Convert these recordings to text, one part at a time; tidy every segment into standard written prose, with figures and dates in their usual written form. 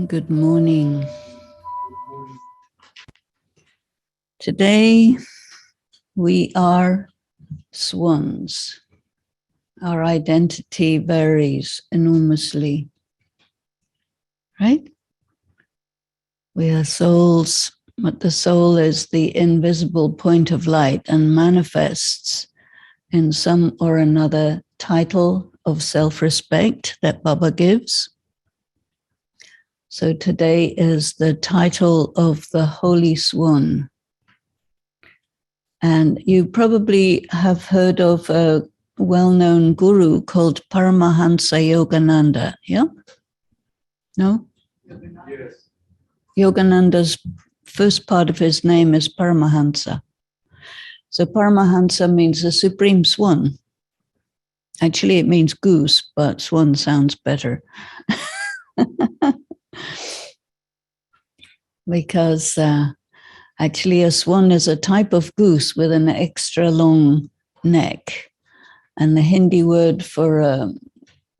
Good morning. Today we are swans. Our identity varies enormously, right? We are souls, but the soul is the invisible point of light and manifests in some or another title of self-respect that Baba gives. So today is the title of the Holy Swan. And you probably have heard of a well-known guru called Paramahansa Yogananda, yeah? No? Yes. Yogananda's first part of his name is Paramahansa. So Paramahansa means the supreme swan. Actually, it means goose, but swan sounds better. Because actually a swan is a type of goose with an extra long neck. And the Hindi word for a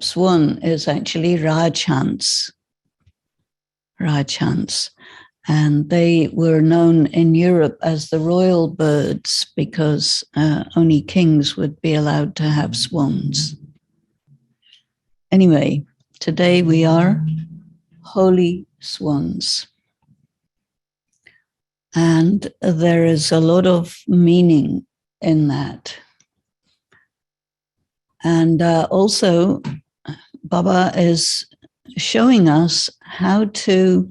swan is actually Rajhans. Rajhans. And they were known in Europe as the royal birds because only kings would be allowed to have swans. Anyway, today we are holy swans. And there is a lot of meaning in that. And also, Baba is showing us how to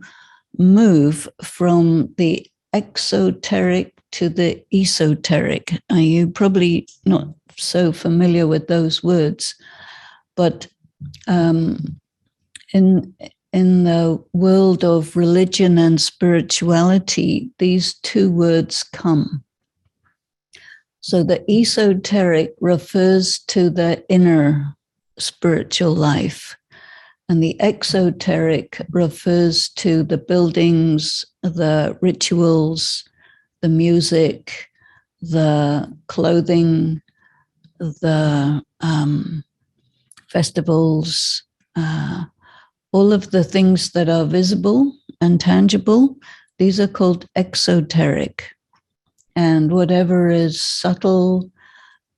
move from the exoteric to the esoteric. You're probably not so familiar with those words, but in the world of religion and spirituality, these two words come. So the esoteric refers to the inner spiritual life, and the exoteric refers to the buildings, the rituals, the music, the clothing, the festivals, all of the things that are visible and tangible, these are called exoteric. And whatever is subtle,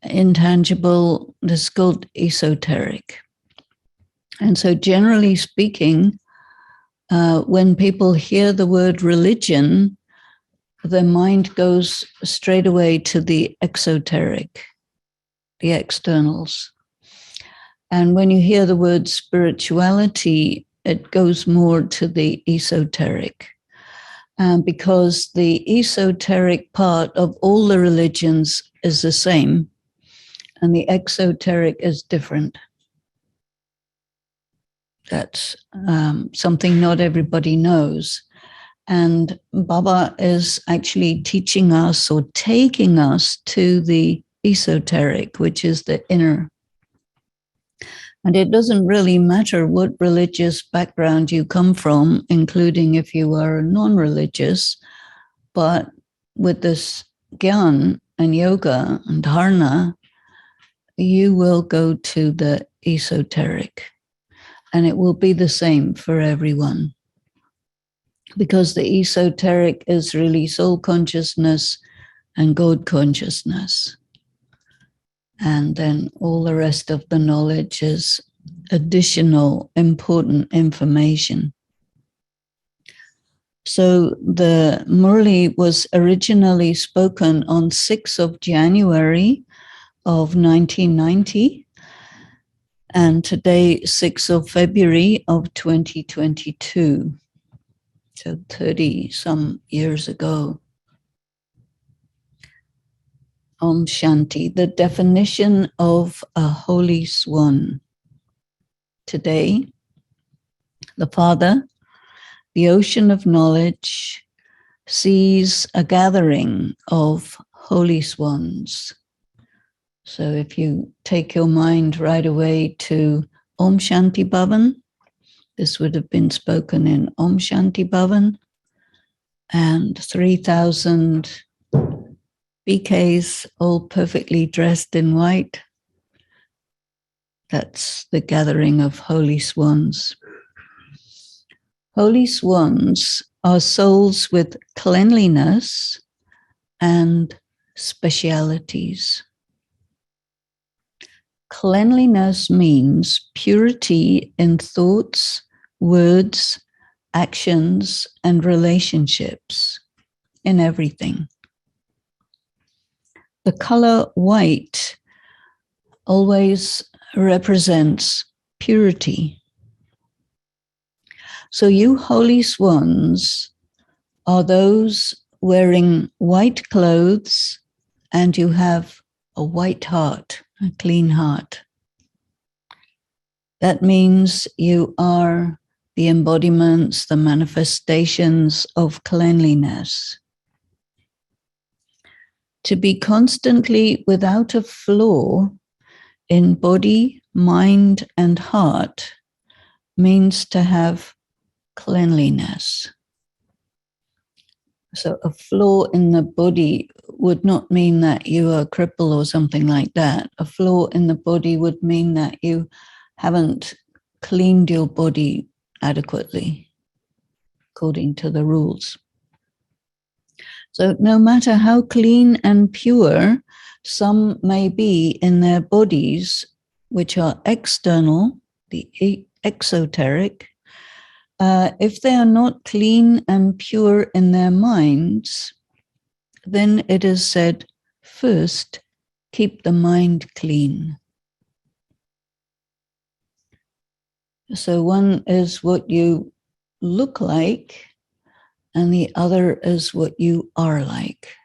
intangible, this is called esoteric. And so generally speaking, when people hear the word religion, their mind goes straight away to the exoteric, the externals. And when you hear the word spirituality, it goes more to the esoteric. Because the esoteric part of all the religions is the same, and the exoteric is different. That's something not everybody knows. And Baba is actually teaching us or taking us to the esoteric, which is the inner. And it doesn't really matter what religious background you come from, including if you are non-religious, but with this gyan and yoga and dharana, you will go to the esoteric. And it will be the same for everyone. Because the esoteric is really soul consciousness and God consciousness. And then all the rest of the knowledge is additional important information. So the Murli was originally spoken on 6th of January of 1990. And today, 6th of February of 2022. So 30 some years ago. Om Shanti, the definition of a holy swan. Today, the Father, the ocean of knowledge, sees a gathering of holy swans. So if you take your mind right away to Om Shanti Bhavan, this would have been spoken in Om Shanti Bhavan, and 3,000 BKs, all perfectly dressed in white. That's the gathering of holy swans. Holy swans are souls with cleanliness and specialities. Cleanliness means purity in thoughts, words, actions, and relationships, in everything. The color white always represents purity. So you holy swans are those wearing white clothes and you have a white heart, a clean heart. That means you are the embodiments, the manifestations of cleanliness. To be constantly without a flaw in body, mind, and heart means to have cleanliness. So a flaw in the body would not mean that you are a cripple or something like that. A flaw in the body would mean that you haven't cleaned your body adequately according to the rules. So no matter how clean and pure some may be in their bodies, which are external, the exoteric, if they are not clean and pure in their minds, then it is said, first, keep the mind clean. So one is what you look like, and the other is what you are like.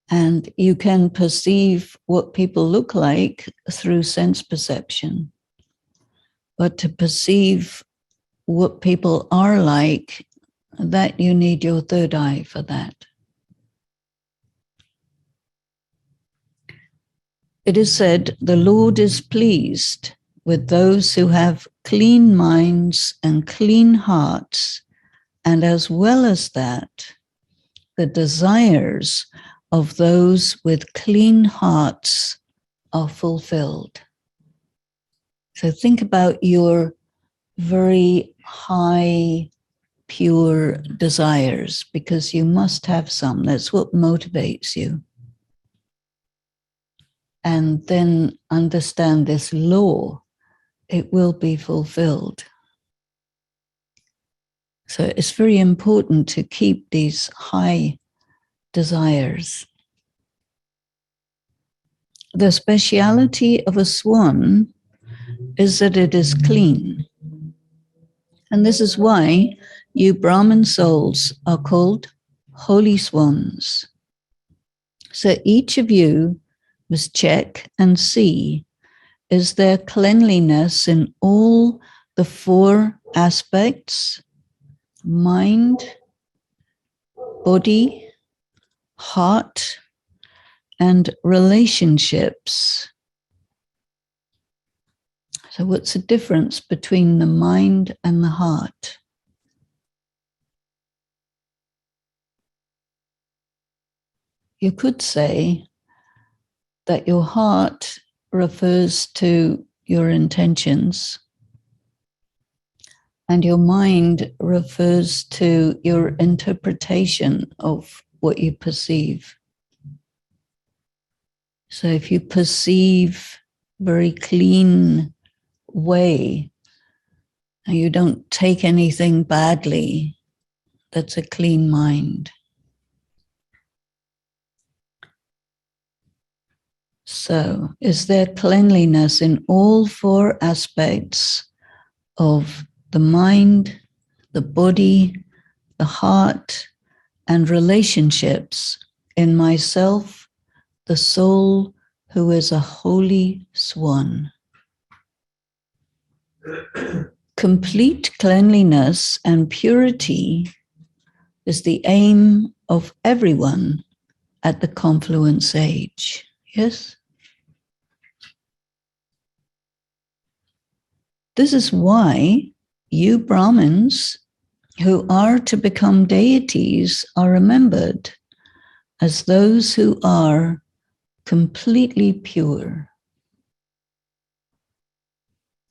And you can perceive what people look like through sense perception. But to perceive what people are like, that you need your third eye for that. It is said, the Lord is pleased with those who have clean minds and clean hearts, and as well as that, the desires of those with clean hearts are fulfilled. So think about your very high, pure desires, because you must have some. That's what motivates you. And then understand this law. It will be fulfilled. So it's very important to keep these high desires. The speciality of a swan is that it is clean. And this is why you Brahman souls are called holy swans. So each of you must check and see, is there cleanliness in all the four aspects: mind, body, heart, and relationships? So what's the difference between the mind and the heart? You could say that your heart refers to your intentions and your mind refers to your interpretation of what you perceive. So if you perceive very clean way and you don't take anything badly, that's a clean mind. So, is there cleanliness in all four aspects of the mind, the body, the heart, and relationships in myself, the soul who is a holy swan? Complete cleanliness and purity is the aim of everyone at the confluence age. Yes? This is why you Brahmins who are to become deities are remembered as those who are completely pure.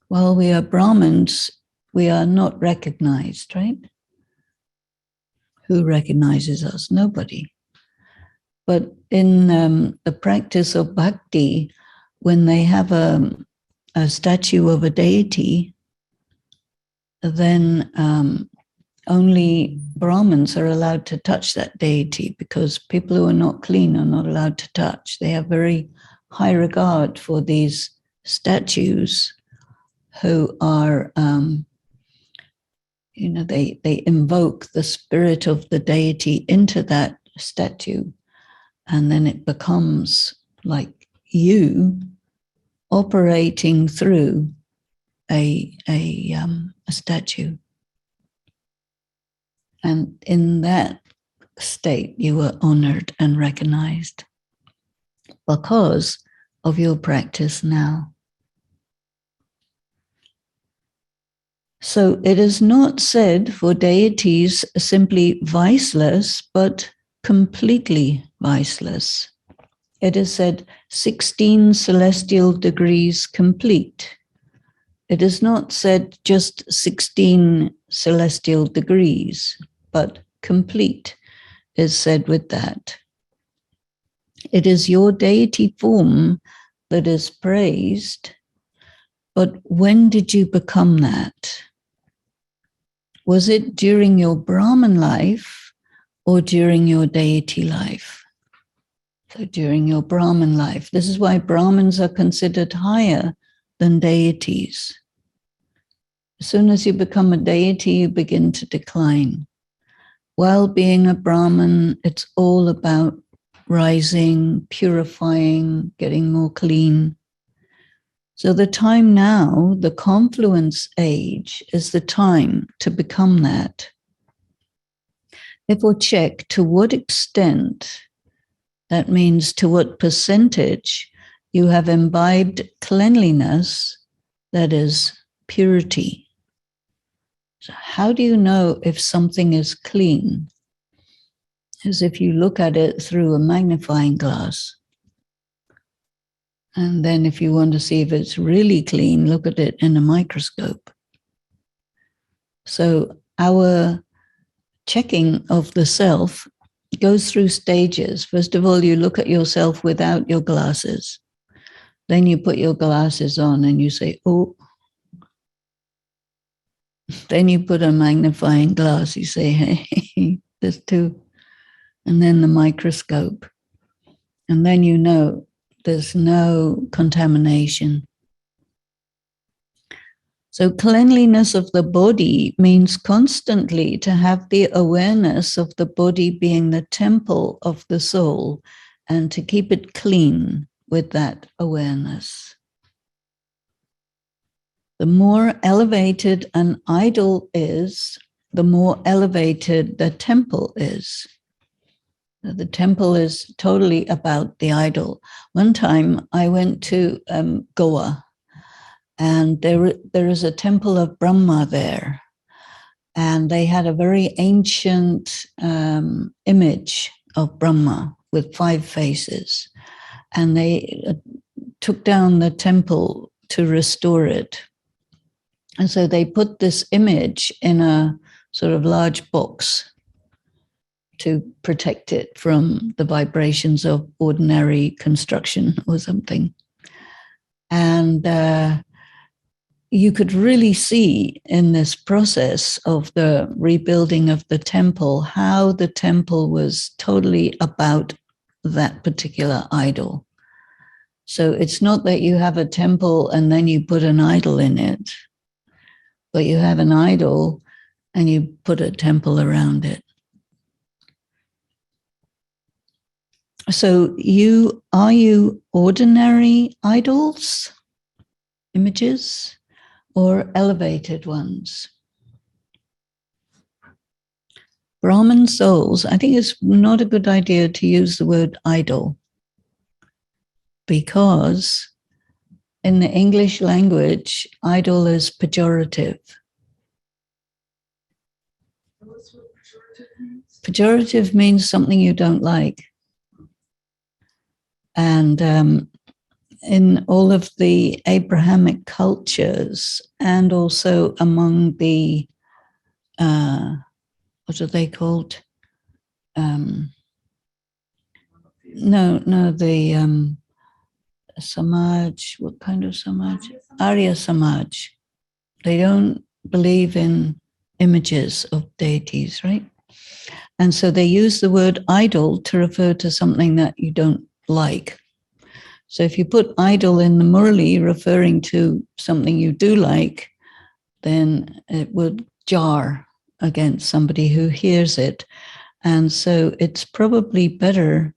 While we are Brahmins, We are not recognized, right? Who recognizes us? Nobody. But in the practice of Bhakti, when they have a statue of a deity, then only Brahmins are allowed to touch that deity, because people who are not clean are not allowed to touch. They have very high regard for these statues who are, they invoke the spirit of the deity into that statue, and then it becomes like you operating through a statue. And in that state, you were honored and recognized because of your practice now. So it is not said for deities simply viceless, but completely viceless. It is said 16 celestial degrees complete. It is not said just 16 celestial degrees, but complete is said with that. It is your deity form that is praised, but when did you become that? Was it during your Brahman life or during your deity life? So during your Brahman life. This is why Brahmins are considered higher than deities. As soon as you become a deity, you begin to decline. While being a Brahmin, it's all about rising, purifying, getting more clean. So the time now, the confluence age, is the time to become that. If we check to what extent, that means to what percentage you have imbibed cleanliness, that is purity. So how do you know if something is clean? As if you look at it through a magnifying glass. And then if you want to see if it's really clean, look at it in a microscope. So our checking of the self goes through stages. First of all, you look at yourself without your glasses. Then you put your glasses on and you say, oh. Then you put a magnifying glass. You say, hey, there's two. And then the microscope. And then you know there's no contamination. So cleanliness of the body means constantly to have the awareness of the body being the temple of the soul and to keep it clean with that awareness. The more elevated an idol is, the more elevated the temple is. The temple is totally about the idol. One time I went to Goa, and there is a temple of Brahma there. And they had a very ancient image of Brahma with 5 faces. And they took down the temple to restore it. And so they put this image in a sort of large box to protect it from the vibrations of ordinary construction or something. And you could really see in this process of the rebuilding of the temple how the temple was totally about that particular idol. So it's not that you have a temple and then you put an idol in it, but you have an idol and you put a temple around it. So are you ordinary idols, images, or elevated ones? Brahman souls, I think it's not a good idea to use the word idol, because in the English language, idol is pejorative. What's what pejorative means? Pejorative means something you don't like. And in all of the Abrahamic cultures and also among the, what are they called? The Samaj, what kind of Samaj? Arya Samaj. They don't believe in images of deities, right? And so they use the word idol to refer to something that you don't like. So if you put idol in the Murli referring to something you do like, then it would jar against somebody who hears it. And so it's probably better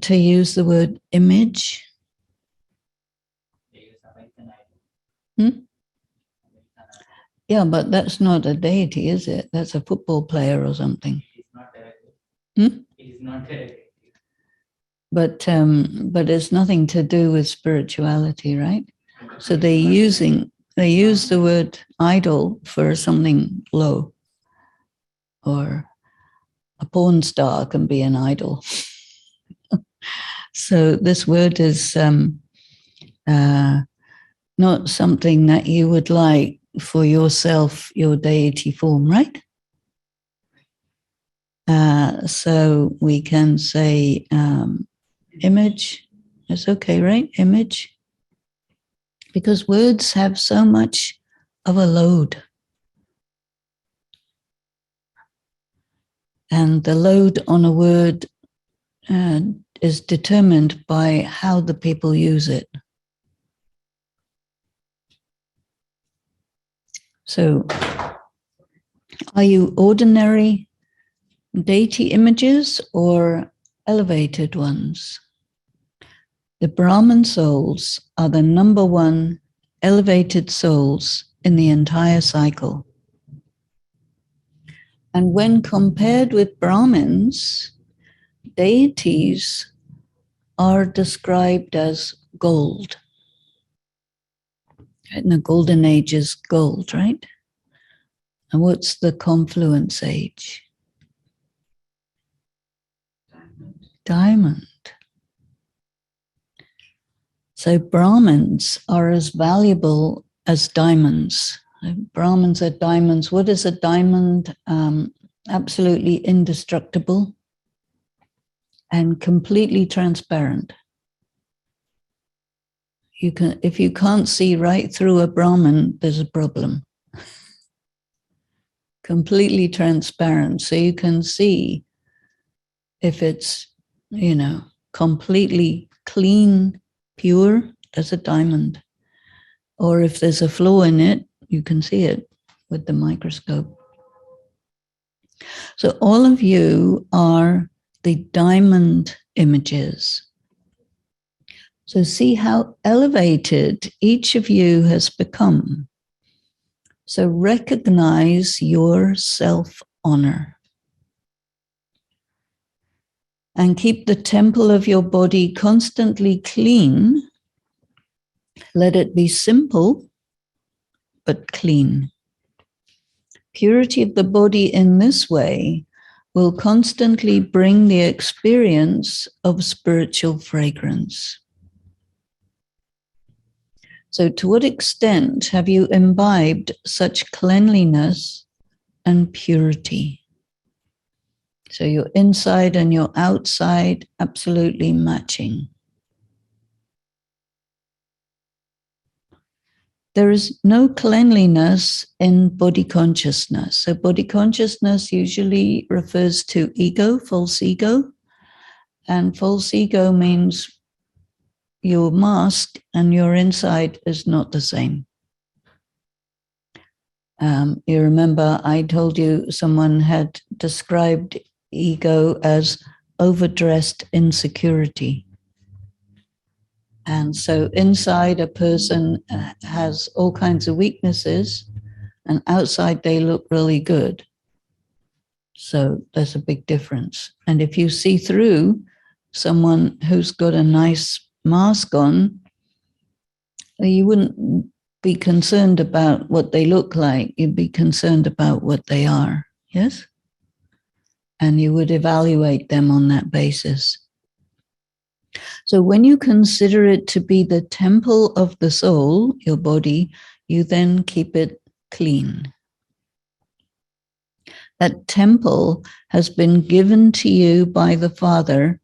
to use the word image. Yeah, but that's not a deity, is it? That's a football player or something. It's not directly. It's not directly. But it's nothing to do with spirituality, right? So they use the word idol for something low, or a porn star can be an idol. So this word is not something that you would like for yourself, your deity form, right? So we can say image. It's okay, right? Image. Because words have so much of a load. And the load on a word is determined by how the people use it. So, are you ordinary deity images or elevated ones? The Brahman souls are the number one elevated souls in the entire cycle. And when compared with Brahmins, deities are described as gold. In the golden age is gold, right? And what's the confluence age? Diamond. So Brahmins are as valuable as diamonds. Brahmins are diamonds. What is a diamond? Absolutely indestructible and completely transparent. If you can't see right through a Brahmin, there's a problem. Completely transparent, so you can see if it's, completely clean, pure, as a diamond. Or if there's a flaw in it, you can see it with the microscope. So all of you are the diamond images. So see how elevated each of you has become. So recognize your self-honor. And keep the temple of your body constantly clean. Let it be simple, but clean. Purity of the body in this way will constantly bring the experience of spiritual fragrance. So to what extent have you imbibed such cleanliness and purity? So your inside and your outside absolutely matching. There is no cleanliness in body consciousness. So body consciousness usually refers to ego, false ego. And false ego means your mask and your inside is not the same. You remember I told you someone had described ego as overdressed insecurity. And so inside a person has all kinds of weaknesses, and outside they look really good. So there's a big difference. And if you see through someone who's got a nice mask on, you wouldn't be concerned about what they look like. You'd be concerned about what they are, yes? And you would evaluate them on that basis. So when you consider it to be the temple of the soul, your body, you then keep it clean. That temple has been given to you by the Father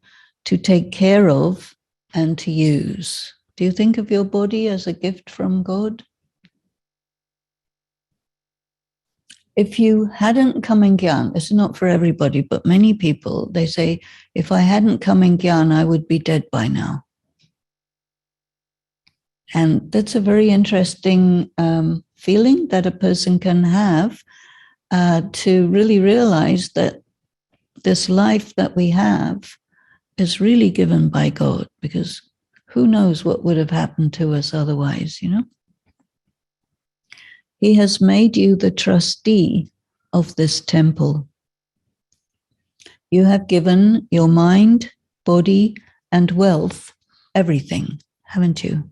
to take care of and to use. Do you think of your body as a gift from God? If you hadn't come in Gyan, this is not for everybody, but many people, they say, if I hadn't come in Gyan, I would be dead by now. And that's a very interesting feeling that a person can have to really realize that this life that we have is really given by God, because who knows what would have happened to us otherwise, you know? He has made you the trustee of this temple. You have given your mind, body, and wealth everything, haven't you?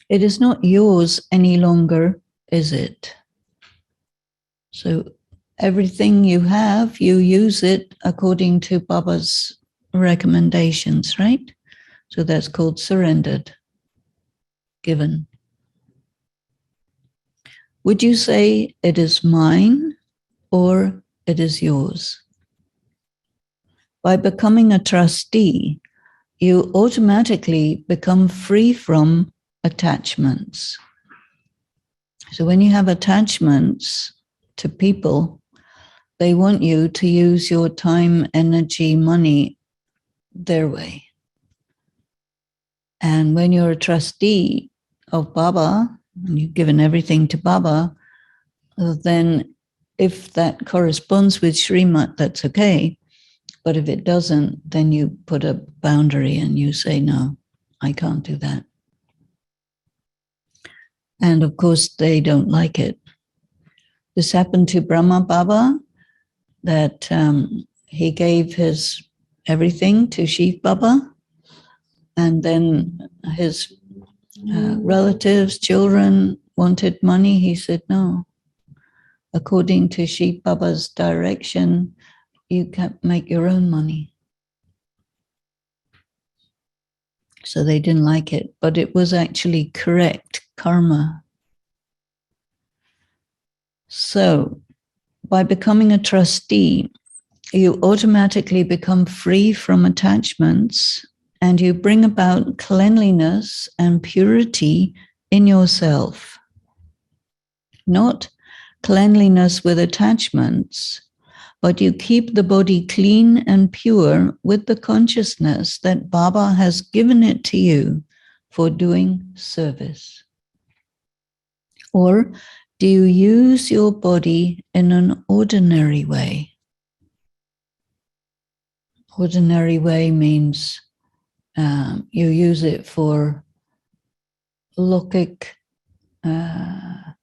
It is not yours any longer, is it? So everything you have, you use it according to Baba's recommendations, right? So that's called surrendered, given. Would you say it is mine or it is yours? By becoming a trustee, you automatically become free from attachments. So when you have attachments to people, they want you to use your time, energy, money their way. And when you're a trustee of Baba, and you've given everything to Baba, then if that corresponds with Srimat, that's okay. But if it doesn't, then you put a boundary and you say, no, I can't do that. And of course, they don't like it. This happened to Brahma Baba, that he gave his everything to Shiv Baba, and then his relatives, children wanted money. He said, no. According to Shiv Baba's direction, you can make your own money. So they didn't like it, but it was actually correct karma. So by becoming a trustee, you automatically become free from attachments and you bring about cleanliness and purity in yourself. Not cleanliness with attachments, but you keep the body clean and pure with the consciousness that Baba has given it to you for doing service. Or do you use your body in an ordinary way? Ordinary way means you use it for lokic, what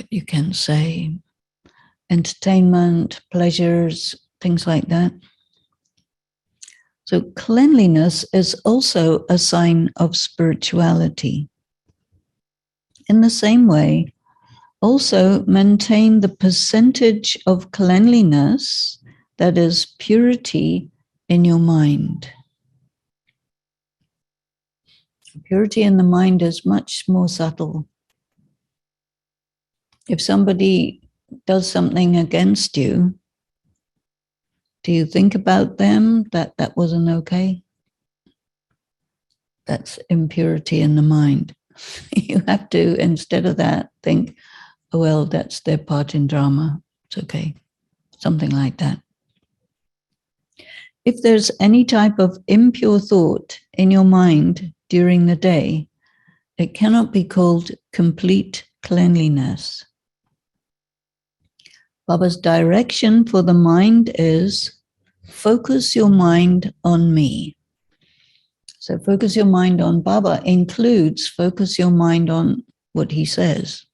you can say, entertainment, pleasures, things like that. So cleanliness is also a sign of spirituality. In the same way, also maintain the percentage of cleanliness, that is purity, in your mind. Purity in the mind is much more subtle. If somebody does something against you, do you think about them that that wasn't okay? That's impurity in the mind. You have to, instead of that, think, oh, well, that's their part in drama. It's okay. Something like that. If there's any type of impure thought in your mind during the day, it cannot be called complete cleanliness. Baba's direction for the mind is focus your mind on me. So focus your mind on Baba includes focus your mind on what he says.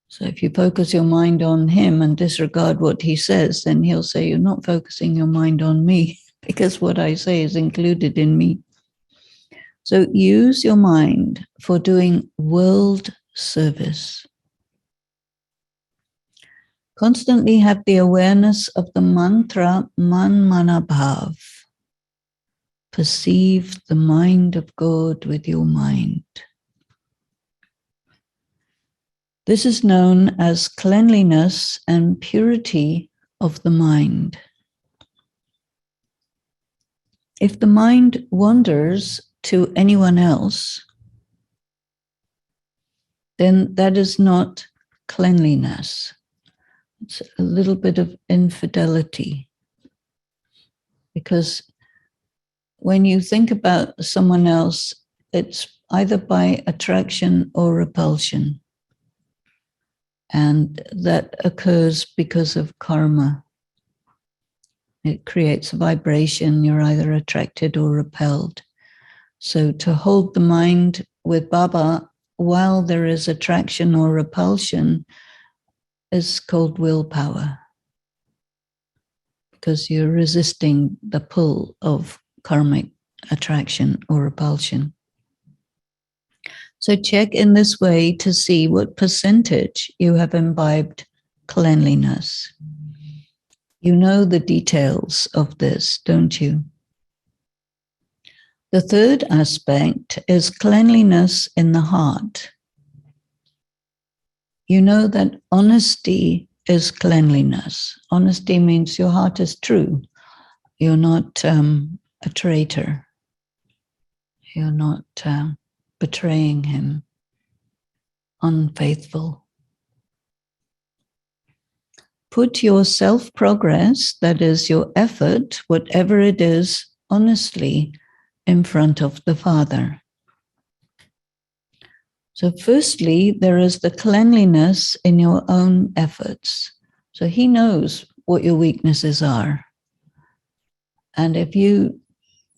So if you focus your mind on him and disregard what he says, then he'll say, you're not focusing your mind on me because what I say is included in me. So use your mind for doing world service. Constantly have the awareness of the mantra Man Mana Bhav. Perceive the mind of God with your mind. This is known as cleanliness and purity of the mind. If the mind wanders to anyone else, then that is not cleanliness. It's a little bit of infidelity. Because when you think about someone else, it's either by attraction or repulsion. And that occurs because of karma. It creates a vibration. You're either attracted or repelled. So to hold the mind with Baba while there is attraction or repulsion is called willpower, because you're resisting the pull of karmic attraction or repulsion. So check in this way to see what percentage you have imbibed cleanliness. You know the details of this, don't you? The third aspect is cleanliness in the heart. You know that honesty is cleanliness. Honesty means your heart is true. You're not a traitor. You're not betraying him, unfaithful. Put your self-progress, that is your effort, whatever it is, honestly in front of the Father. So firstly, there is the cleanliness in your own efforts. So he knows what your weaknesses are. And if you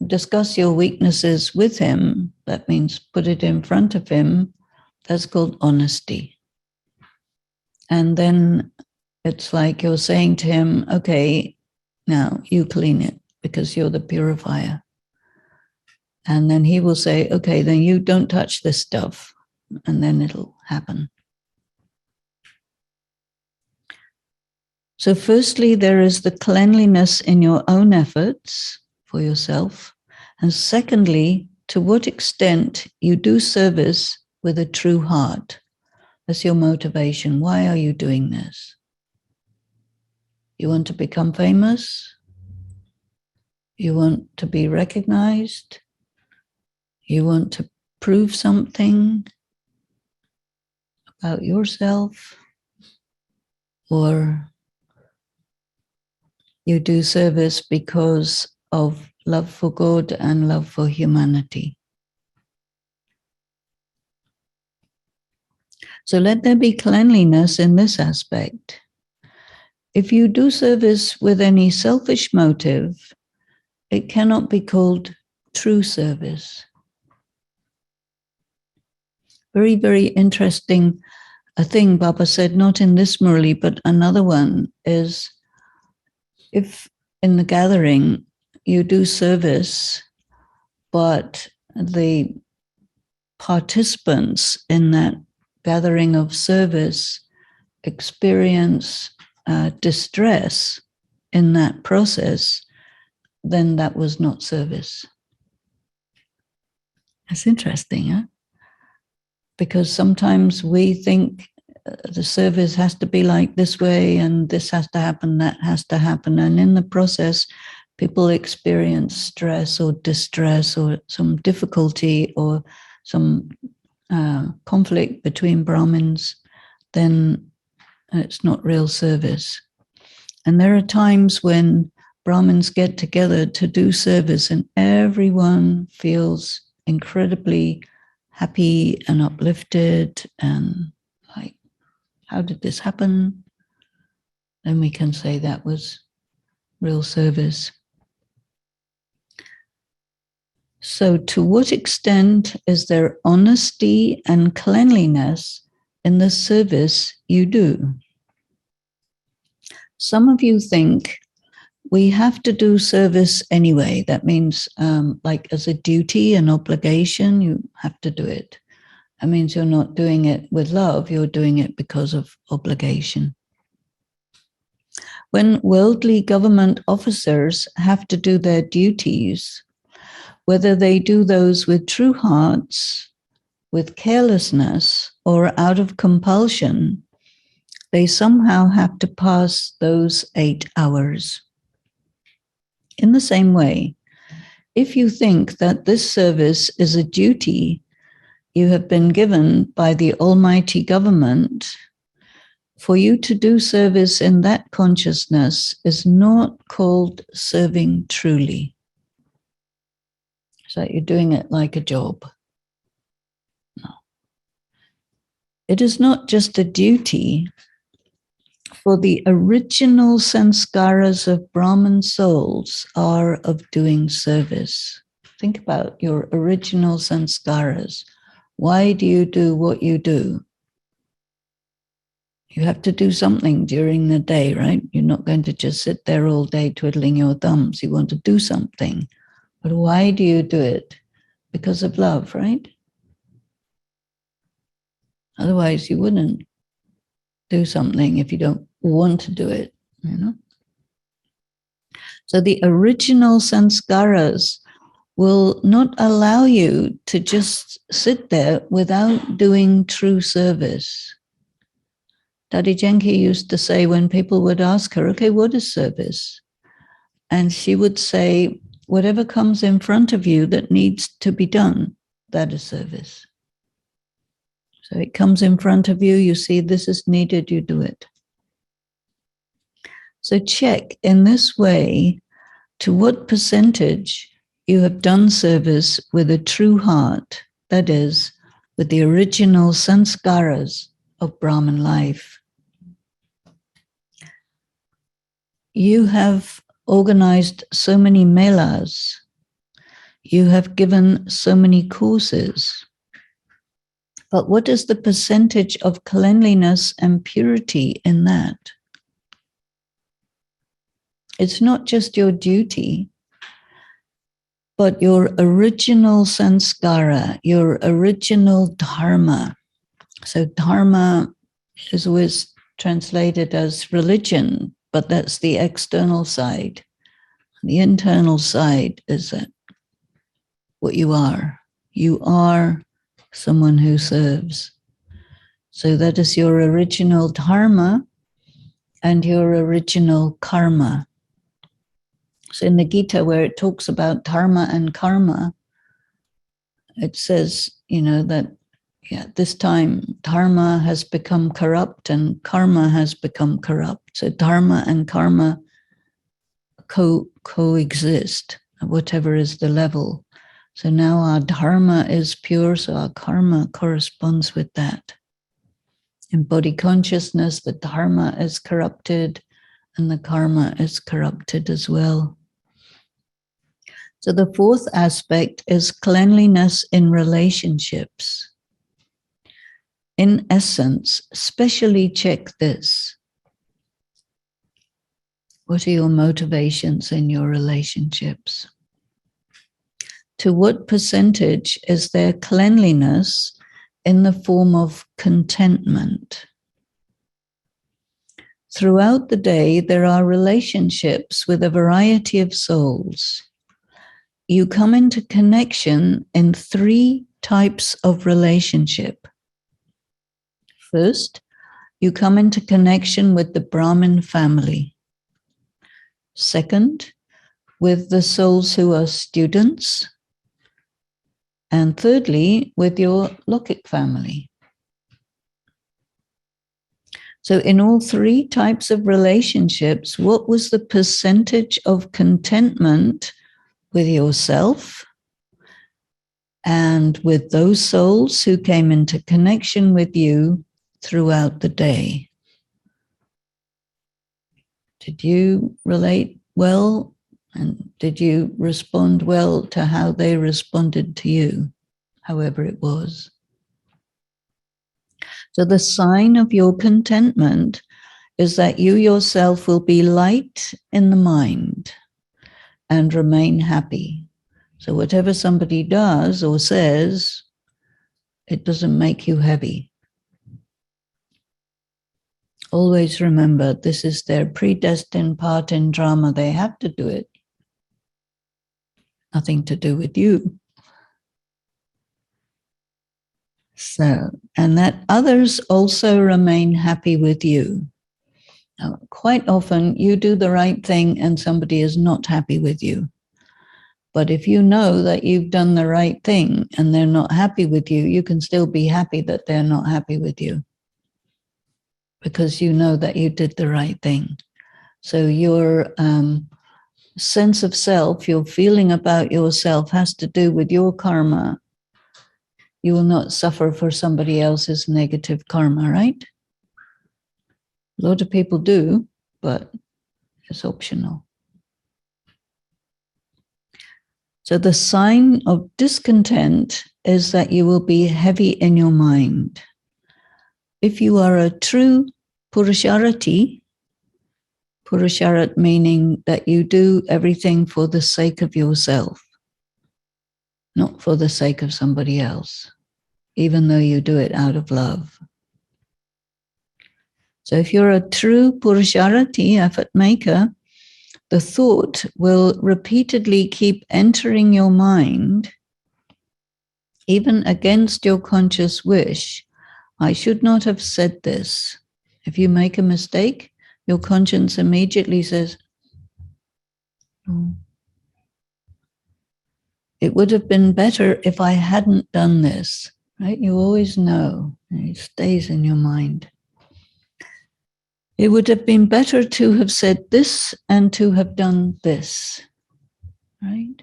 discuss your weaknesses with him, that means put it in front of him, that's called honesty. And then it's like you're saying to him, okay, now you clean it because you're the purifier. And then he will say, okay, then you don't touch this stuff. And then it'll happen. So firstly, there is the cleanliness in your own efforts for yourself. And secondly, to what extent you do service with a true heart. That's your motivation. Why are you doing this? You want to become famous? You want to be recognized? You want to prove something about yourself? Or you do service because of love for God and love for humanity? So let there be cleanliness in this aspect. If you do service with any selfish motive, it cannot be called true service. Very, very interesting a thing Baba said, not in this Murli, but another one is, if in the gathering you do service, but the participants in that gathering of service experience distress in that process, then that was not service. That's interesting, huh? Because sometimes we think the service has to be like this way and this has to happen, that has to happen. And in the process, people experience stress or distress or some difficulty or some conflict between Brahmins, then it's not real service. And there are times when Brahmins get together to do service and everyone feels incredibly happy and uplifted and like, how did this happen? Then we can say that was real service. So to what extent is there honesty and cleanliness in the service you do? Some of you think we have to do service anyway. That means like as a duty, an obligation, you have to do it. That means you're not doing it with love, you're doing it because of obligation. When worldly government officers have to do their duties, whether they do those with true hearts, with carelessness, or out of compulsion, they somehow have to pass those 8 hours. In the same way, if you think that this service is a duty you have been given by the Almighty Government, for you to do service in that consciousness is not called serving truly. It's like you're doing it like a job. No. It is not just a duty, for the original sanskaras of Brahman souls are of doing service. Think about your original sanskaras. Why do you do what you do? You have to do something during the day, right? You're not going to just sit there all day twiddling your thumbs. You want to do something. But why do you do it? Because of love, right? Otherwise, you wouldn't do something if you don't want to do it, you know? So the original sanskaras will not allow you to just sit there without doing true service. Daddy Janki used to say when people would ask her, okay, what is service? And she would say, whatever comes in front of you that needs to be done, that is service. So it comes in front of you, you see this is needed, you do it. So check in this way to what percentage you have done service with a true heart, that is, with the original sanskaras of Brahman life. You have organized so many melas. You have given so many courses. But what is the percentage of cleanliness and purity in that? It's not just your duty, but your original sanskara, your original dharma. So dharma is always translated as religion, but that's the external side. The internal side is that what you are. You are someone who serves. So that is your original dharma and your original karma. So in the Gita, where it talks about dharma and karma, it says, that this time dharma has become corrupt and karma has become corrupt. So dharma and karma coexist, whatever is the level. So now our dharma is pure, so our karma corresponds with that. In body consciousness, the dharma is corrupted and the karma is corrupted as well. So the fourth aspect is cleanliness in relationships. In essence, specially check this. What are your motivations in your relationships? To what percentage is there cleanliness in the form of contentment? Throughout the day, there are relationships with a variety of souls. You come into connection in 3 types of relationship. First, you come into connection with the Brahmin family. Second, with the souls who are students. And thirdly, with your Lokik family. So in all 3 types of relationships, what was the percentage of contentment with yourself and with those souls who came into connection with you throughout the day? Did you relate well? And did you respond well to how they responded to you, however it was? So the sign of your contentment is that you yourself will be light in the mind and remain happy. So whatever somebody does or says, it doesn't make you heavy. Always remember, this is their predestined part in drama. They have to do it. Nothing to do with you. So, and that others also remain happy with you. Now, quite often you do the right thing and somebody is not happy with you. But if you know that you've done the right thing and they're not happy with you, you can still be happy that they're not happy with you, because you know that you did the right thing. So your sense of self, your feeling about yourself has to do with your karma. You will not suffer for somebody else's negative karma, right? A lot of people do, but it's optional. So the sign of discontent is that you will be heavy in your mind. If you are a true Purusharati, Purusharat meaning that you do everything for the sake of yourself, not for the sake of somebody else, even though you do it out of love. So if you're a true Purusharati, effort maker, the thought will repeatedly keep entering your mind, even against your conscious wish. I should not have said this. If you make a mistake, your conscience immediately says, oh, it would have been better if I hadn't done this, right? You always know, it stays in your mind. It would have been better to have said this and to have done this, right?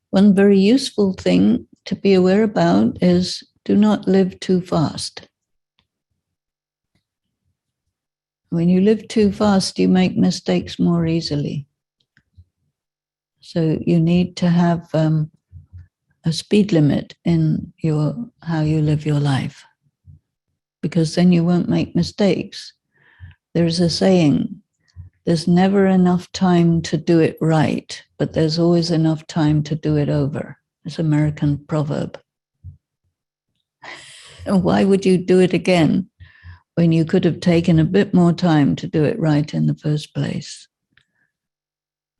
One very useful thing to be aware about is do not live too fast. When you live too fast, you make mistakes more easily. So you need to have a speed limit in how you live your life, because then you won't make mistakes. There's a saying, there's never enough time to do it right, but there's always enough time to do it over. It's an American proverb. And why would you do it again when you could have taken a bit more time to do it right in the first place?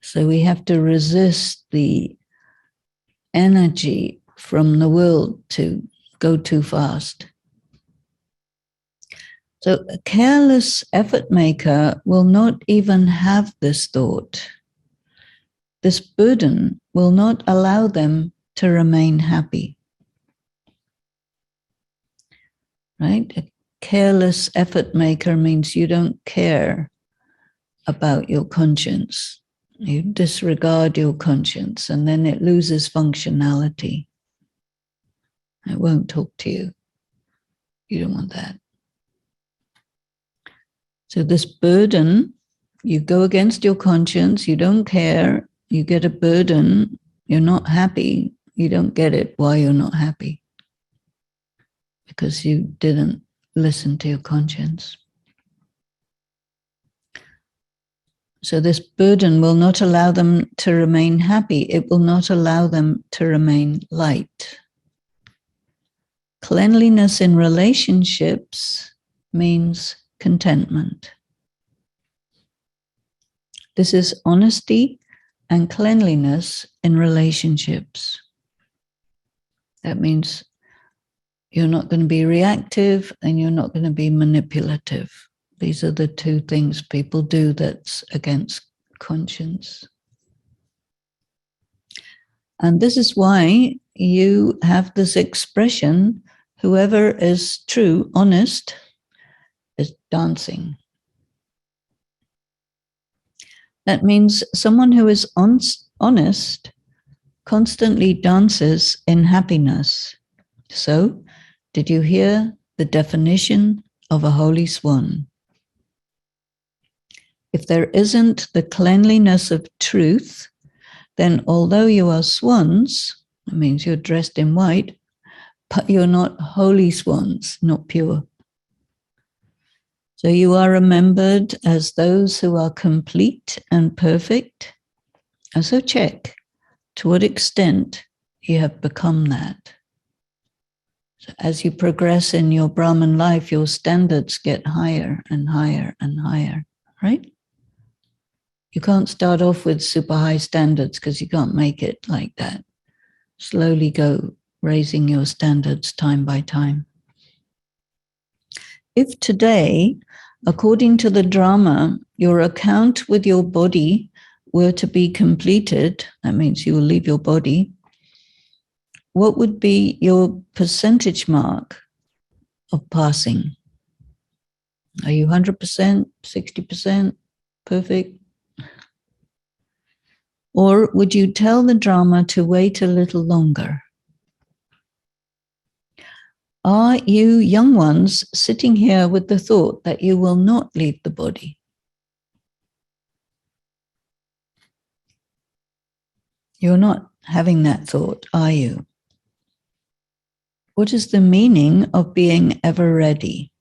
So we have to resist the energy from the world to go too fast. So a careless effort maker will not even have this thought. This burden will not allow them to remain happy. Right? A careless effort maker means you don't care about your conscience. You disregard your conscience, and then it loses functionality. It won't talk to you. You don't want that. So this burden, you go against your conscience, you don't care, you get a burden, you're not happy, you don't get it why you're not happy. Because you didn't listen to your conscience. So this burden will not allow them to remain happy. It will not allow them to remain light. Cleanliness in relationships means contentment. This is honesty and cleanliness in relationships. That means you're not going to be reactive and you're not going to be manipulative. These are the two things people do that's against conscience. And this is why you have this expression, whoever is true, honest, is dancing. That means someone who is honest constantly dances in happiness. So, did you hear the definition of a holy swan? If there isn't the cleanliness of truth, then although you are swans, it means you're dressed in white, but you're not holy swans, not pure. So you are remembered as those who are complete and perfect. And so check to what extent you have become that. So as you progress in your Brahman life, your standards get higher and higher and higher, right? You can't start off with super high standards because you can't make it like that. Slowly go raising your standards time by time. If today, according to the drama, your account with your body were to be completed, that means you will leave your body, what would be your percentage mark of passing? Are you 100%, 60%, perfect? Or would you tell the drama to wait a little longer? Are you young ones sitting here with the thought that you will not leave the body? You're not having that thought, are you? What is the meaning of being ever ready?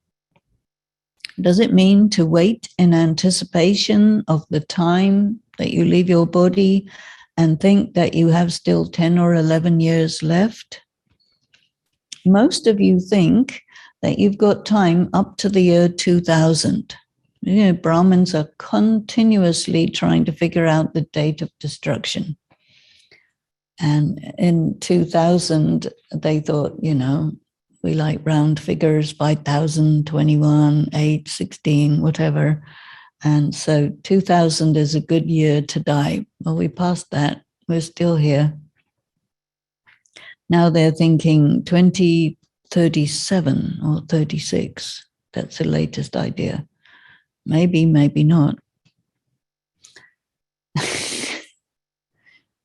Does it mean to wait in anticipation of the time that you leave your body and think that you have still 10 or 11 years left? Most of you think that you've got time up to the year 2000. You know, Brahmins are continuously trying to figure out the date of destruction. And in 2000, they thought, you know, we like round figures, 5,000, 21, 8, 16, whatever. And so 2000 is a good year to die. Well, we passed that. We're still here. Now they're thinking 2037 or 36. That's the latest idea. Maybe, maybe not.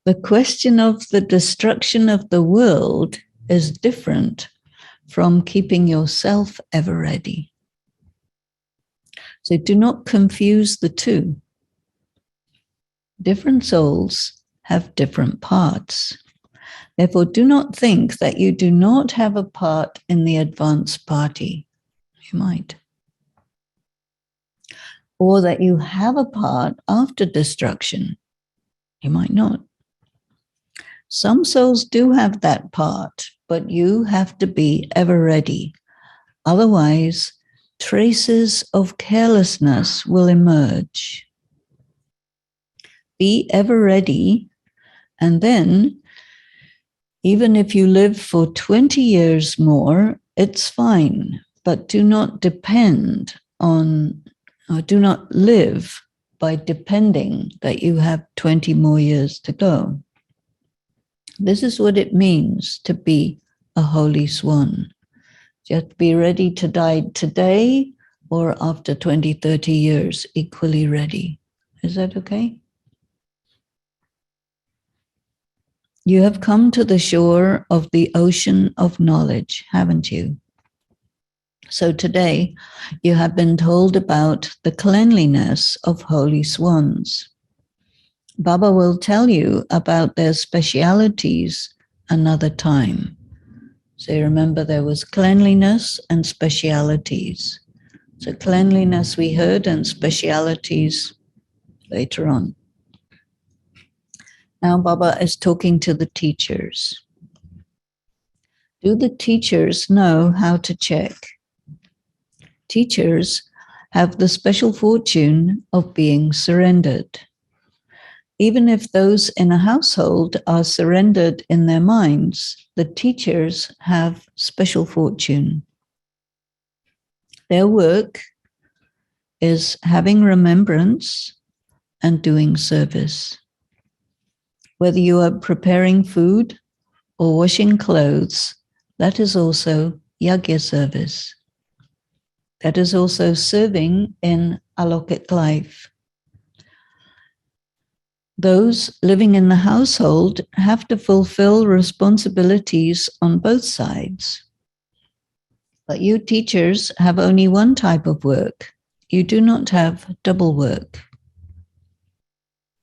The question of the destruction of the world is different from keeping yourself ever ready. So do not confuse the two. Different souls have different parts. Therefore, do not think that you do not have a part in the advance party. You might. Or that you have a part after destruction. You might not. Some souls do have that part, but you have to be ever ready. Otherwise, traces of carelessness will emerge. Be ever ready, and then, even if you live for 20 years more, it's fine, but do not depend on, or do not live by depending that you have 20 more years to go. This is what it means to be a holy swan. You have to be ready to die today or after 20, 30 years, equally ready. Is that okay? You have come to the shore of the ocean of knowledge, haven't you? So today you have been told about the cleanliness of holy swans. Baba will tell you about their specialities another time. So you remember there was cleanliness and specialities. So cleanliness we heard and specialities later on. Now Baba is talking to the teachers. Do the teachers know how to check? Teachers have the special fortune of being surrendered. Even if those in a household are surrendered in their minds, the teachers have special fortune. Their work is having remembrance and doing service. Whether you are preparing food or washing clothes, that is also yajna service. That is also serving in alokik life. Those living in the household have to fulfill responsibilities on both sides. But you teachers have only one type of work. You do not have double work.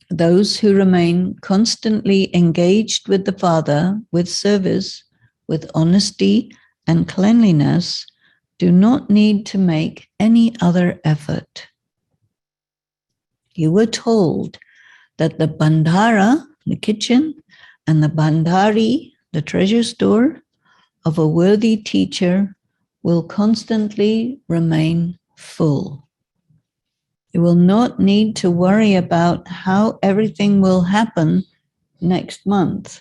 Those who remain constantly engaged with the Father, with service, with honesty and cleanliness, do not need to make any other effort. You were told that the bandhara, the kitchen, and the bandhari, the treasure store, of a worthy teacher will constantly remain full. You will not need to worry about how everything will happen next month,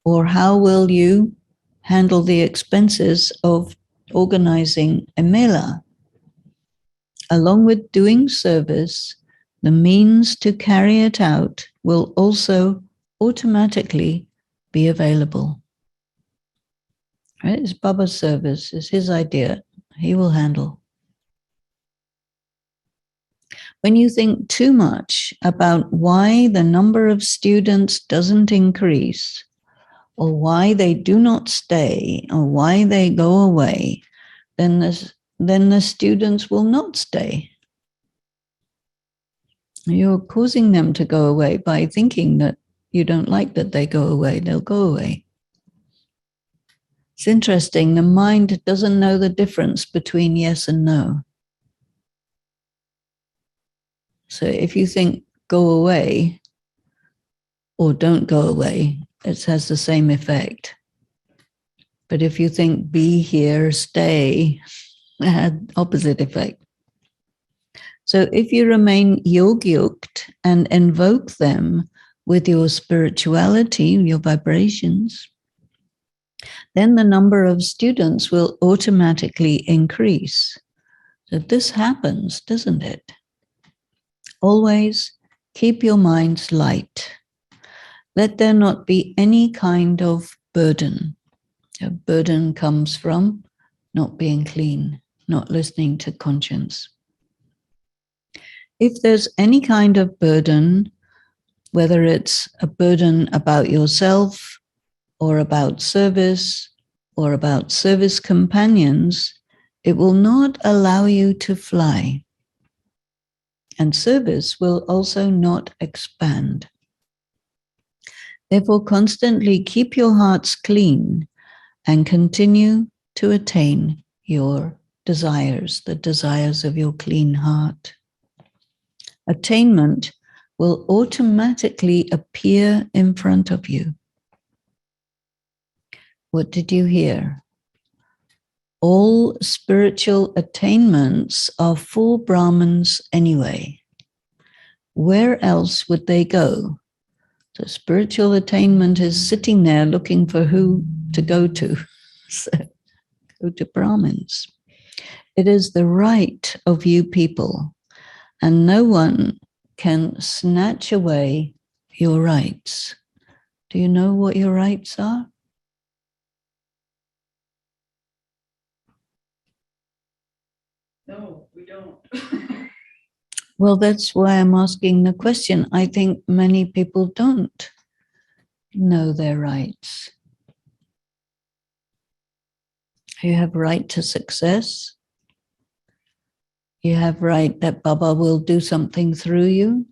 or how will you handle the expenses of organizing a mela. Along with doing service, the means to carry it out will also automatically be available. Right? It's Baba's service, it's his idea. He will handle. When you think too much about why the number of students doesn't increase, or why they do not stay, or why they go away, then the students will not stay. You're causing them to go away by thinking that you don't like that they go away. They'll go away. It's interesting. The mind doesn't know the difference between yes and no. So if you think go away or don't go away, it has the same effect. But if you think be here, stay, it has opposite effect. So if you remain yogyukt and invoke them with your spirituality, your vibrations, then the number of students will automatically increase. So this happens, doesn't it? Always keep your minds light. Let there not be any kind of burden. A burden comes from not being clean, not listening to conscience. If there's any kind of burden, whether it's a burden about yourself or about service or about service companions, it will not allow you to fly. And service will also not expand. Therefore, constantly keep your hearts clean and continue to attain your desires, the desires of your clean heart. Attainment will automatically appear in front of you. What did you hear? All spiritual attainments are for Brahmins anyway. Where else would they go? So spiritual attainment is sitting there looking for who to go to. So go to Brahmins. It is the right of you people, and no one can snatch away your rights. Do you know what your rights are? No, we don't. Well, that's why I'm asking the question. I think many people don't know their rights. You have right to success. You have right that Baba will do something through you.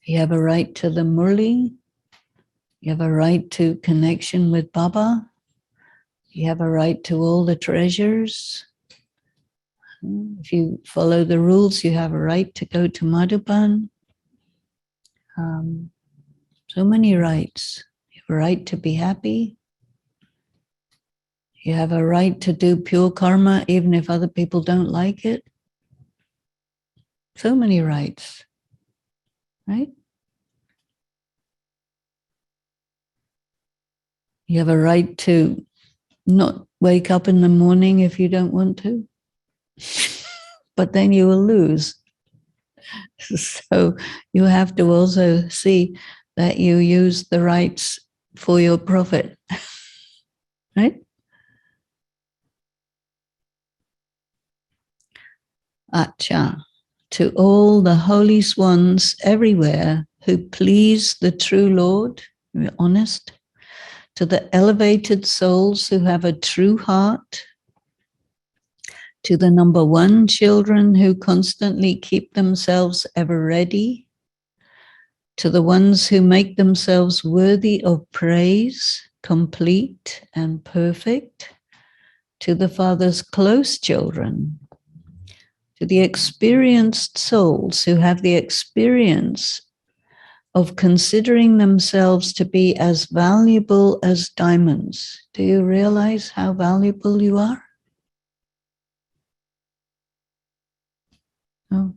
You have a right to the Murli. You have a right to connection with Baba. You have a right to all the treasures. If you follow the rules, you have a right to go to Madhuban. So many rights. You have a right to be happy. You have a right to do pure karma, even if other people don't like it. So many rights, right? You have a right to not wake up in the morning if you don't want to. But then you will lose. So you have to also see that you use the rights for your profit, right? Acha, to all the holy swans everywhere who please the true Lord, we're honest, to the elevated souls who have a true heart, to the number one children who constantly keep themselves ever ready, to the ones who make themselves worthy of praise, complete and perfect, to the Father's close children, to the experienced souls who have the experience of considering themselves to be as valuable as diamonds. Do you realize how valuable you are? Oh.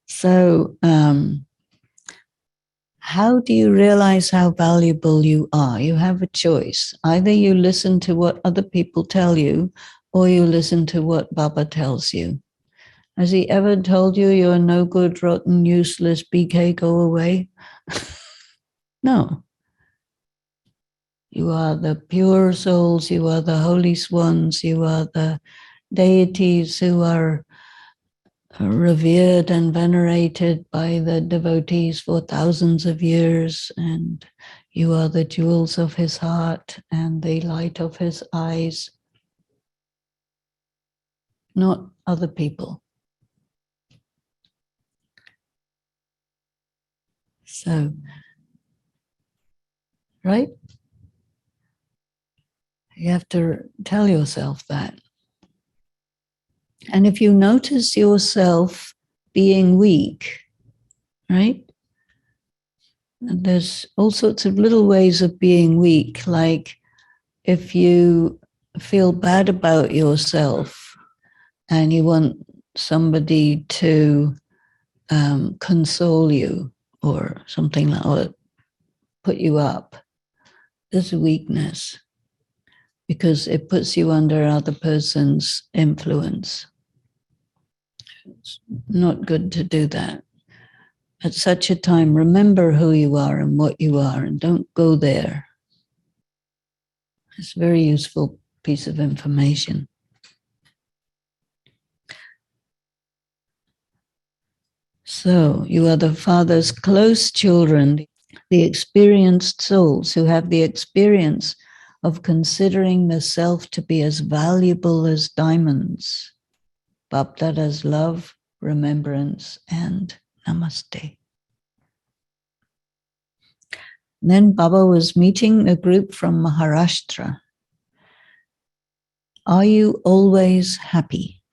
So, how do you realize how valuable you are? You have a choice. Either you listen to what other people tell you, or you listen to what Baba tells you. Has he ever told you you're no good, rotten, useless, BK, go away? No. You are the pure souls, you are the holy swans, you are the deities who are revered and venerated by the devotees for thousands of years, and you are the jewels of his heart and the light of his eyes, not other people. So, right? You have to tell yourself that. And if you notice yourself being weak, right? There's all sorts of little ways of being weak, like if you feel bad about yourself and you want somebody to console you or something like, or put you up, there's a weakness because it puts you under other person's influence. It's not good to do that. At such a time, remember who you are and what you are, and don't go there. It's a very useful piece of information. So, you are the Father's close children, the experienced souls who have the experience of considering the self to be as valuable as diamonds. Bapdada's love, remembrance, and namaste. Then Baba was meeting a group from Maharashtra. Are you always happy?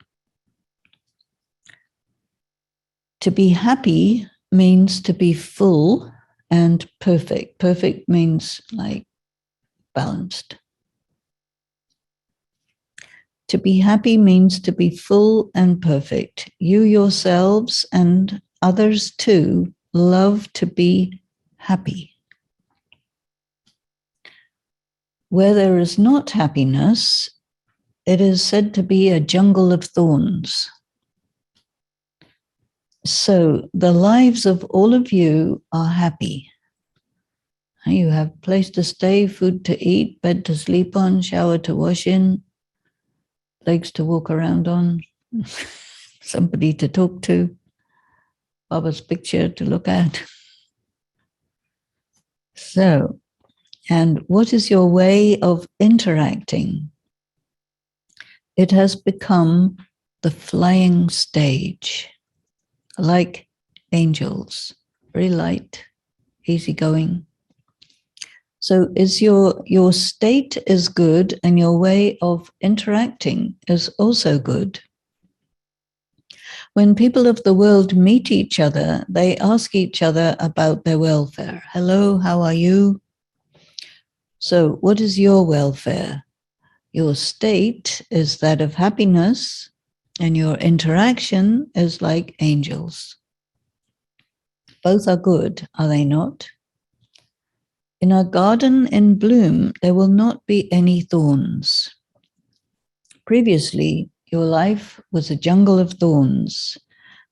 To be happy means to be full and perfect. Perfect means like balanced. To be happy means to be full and perfect. You yourselves and others too love to be happy. Where there is not happiness, it is said to be a jungle of thorns. So the lives of all of you are happy. You have a place to stay, food to eat, bed to sleep on, shower to wash in, legs to walk around on, somebody to talk to, Baba's picture to look at. So, and what is your way of interacting? It has become the flying stage, like angels, very light, easygoing. So is your state is good and your way of interacting is also good. When people of the world meet each other, they ask each other about their welfare. Hello, how are you? So what is your welfare? Your state is that of happiness, and your interaction is like angels. Both are good, are they not? In a garden in bloom, there will not be any thorns. Previously, your life was a jungle of thorns,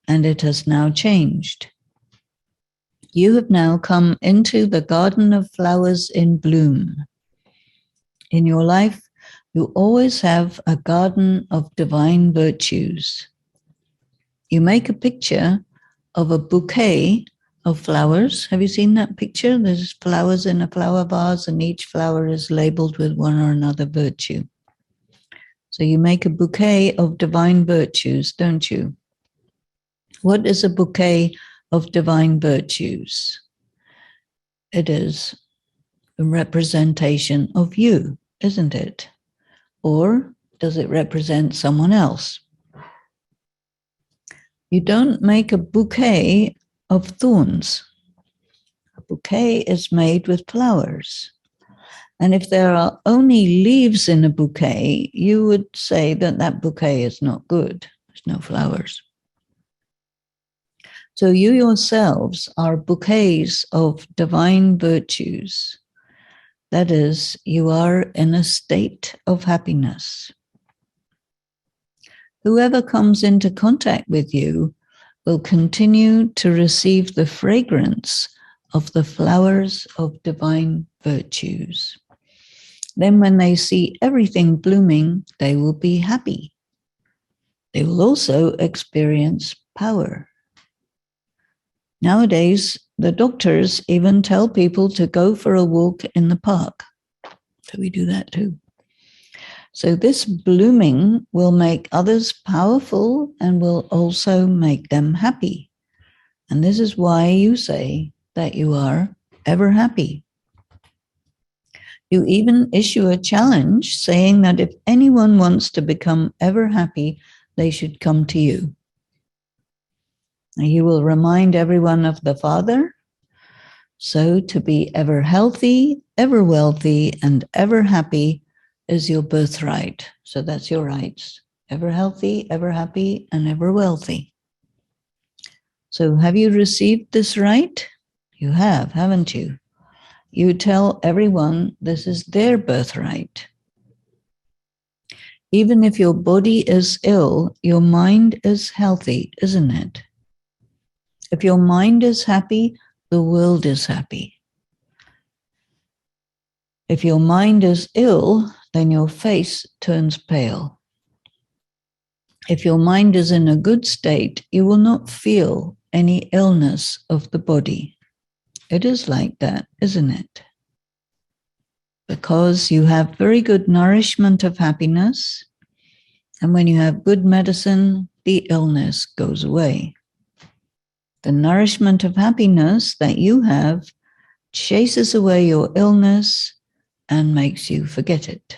and it has now changed. You have now come into the garden of flowers in bloom. In your life, you always have a garden of divine virtues. You make a picture of a bouquet of flowers. Have you seen that picture? There's flowers in a flower vase, and each flower is labeled with one or another virtue. So you make a bouquet of divine virtues, don't you? What is a bouquet of divine virtues? It is a representation of you, isn't it? Or does it represent someone else? You don't make a bouquet of thorns. A bouquet is made with flowers. And if there are only leaves in a bouquet, you would say that that bouquet is not good. There's no flowers. So you yourselves are bouquets of divine virtues. That is, you are in a state of happiness. Whoever comes into contact with you will continue to receive the fragrance of the flowers of divine virtues. Then when they see everything blooming, they will be happy. They will also experience power. Nowadays, the doctors even tell people to go for a walk in the park. So we do that too. So this blooming will make others powerful and will also make them happy. And this is why you say that you are ever happy. You even issue a challenge saying that if anyone wants to become ever happy, they should come to you. And you will remind everyone of the Father. So to be ever healthy, ever wealthy, and ever happy is your birthright. So that's your rights. Ever healthy, ever happy, and ever wealthy. So have you received this right? You have, haven't you? You tell everyone this is their birthright. Even if your body is ill, your mind is healthy, isn't it? If your mind is happy, the world is happy. If your mind is ill, then your face turns pale. If your mind is in a good state, you will not feel any illness of the body. It is like that, isn't it? Because you have very good nourishment of happiness, and when you have good medicine, the illness goes away. The nourishment of happiness that you have chases away your illness and makes you forget it.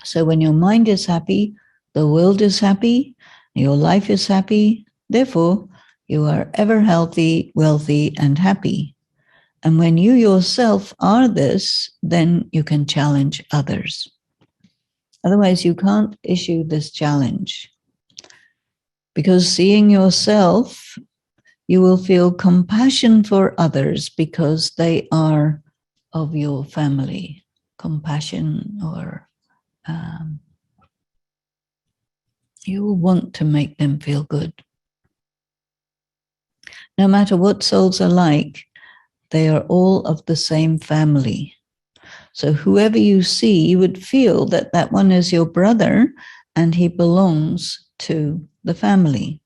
So when your mind is happy, the world is happy, your life is happy, therefore you are ever healthy, wealthy, and happy. And when you yourself are this, then you can challenge others. Otherwise, you can't issue this challenge. Because seeing yourself, you will feel compassion for others because they are of your family. Compassion, or you will want to make them feel good. No matter what souls are like, they are all of the same family. So whoever you see, you would feel that that one is your brother and he belongs to the family.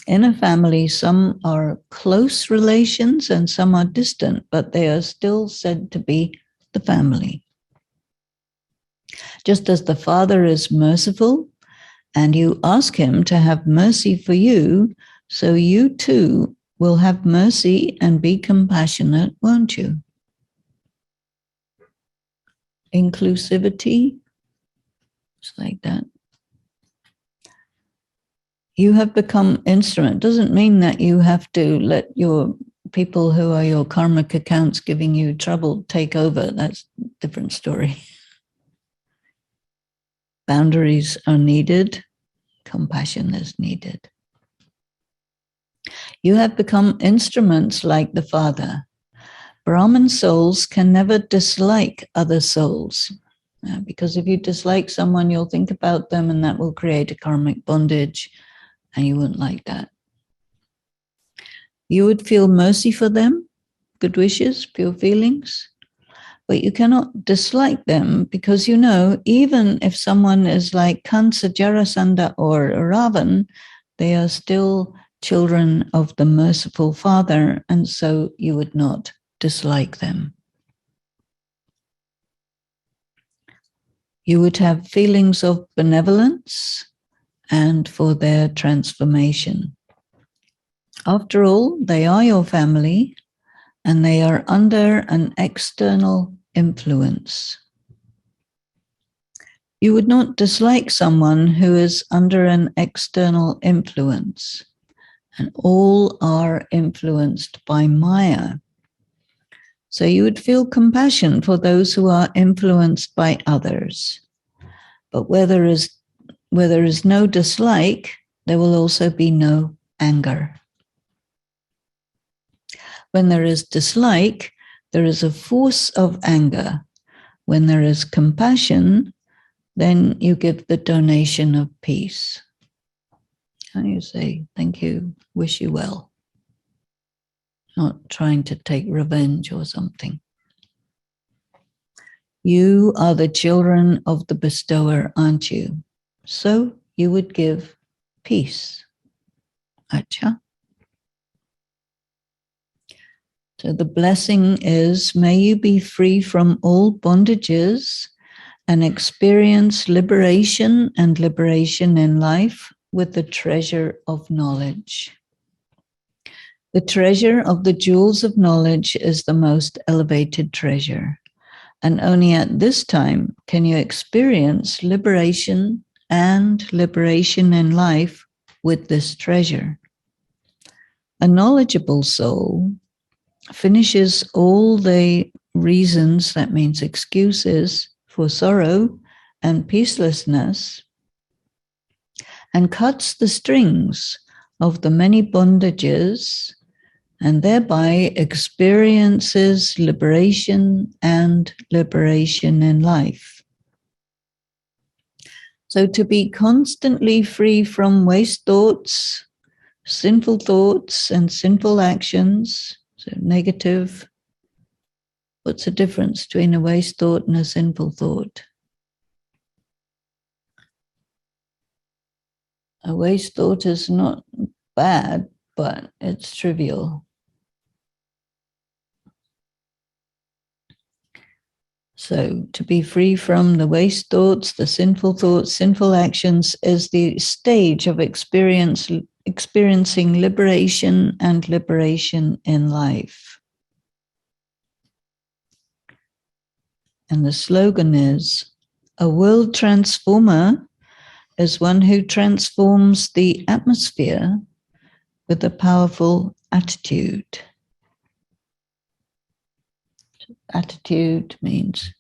In a family, some are close relations and some are distant, but they are still said to be the family. Just as the Father is merciful and you ask him to have mercy for you, so you too will have mercy and be compassionate, won't you? Inclusivity, it's like that. You have become instrument. Doesn't mean that you have to let your people who are your karmic accounts giving you trouble take over. That's a different story. Boundaries are needed. Compassion is needed. You have become instruments like the Father. Brahman souls can never dislike other souls. Because if you dislike someone, you'll think about them and that will create a karmic bondage, and you wouldn't like that. You would feel mercy for them, good wishes, pure feelings, but you cannot dislike them because you know, even if someone is like Kansa, Jarasandha, or Ravan, they are still children of the merciful Father, and so you would not dislike them. You would have feelings of benevolence and for their transformation. After all, they are your family and they are under an external influence. You would not dislike someone who is under an external influence, and all are influenced by Maya. So you would feel compassion for those who are influenced by others. But where there is no dislike, there will also be no anger. When there is dislike, there is a force of anger. When there is compassion, then you give the donation of peace. And you say, thank you, wish you well. Not trying to take revenge or something. You are the children of the bestower, aren't you? So you would give peace. Acha. So the blessing is, may you be free from all bondages and experience liberation and liberation in life with the treasure of knowledge. The treasure of the jewels of knowledge is the most elevated treasure. And only at this time can you experience liberation and liberation in life with this treasure. A knowledgeable soul finishes all the reasons, that means excuses, for sorrow and peacelessness, and cuts the strings of the many bondages, and thereby experiences liberation and liberation in life. So to be constantly free from waste thoughts, and sinful actions, so negative. What's the difference between a waste thought and a sinful thought? A waste thought is not bad, but it's trivial. So to be free from the waste thoughts, sinful actions is the stage of experiencing liberation and liberation in life. And the slogan is, a world transformer is one who transforms the atmosphere with a powerful attitude. Attitude means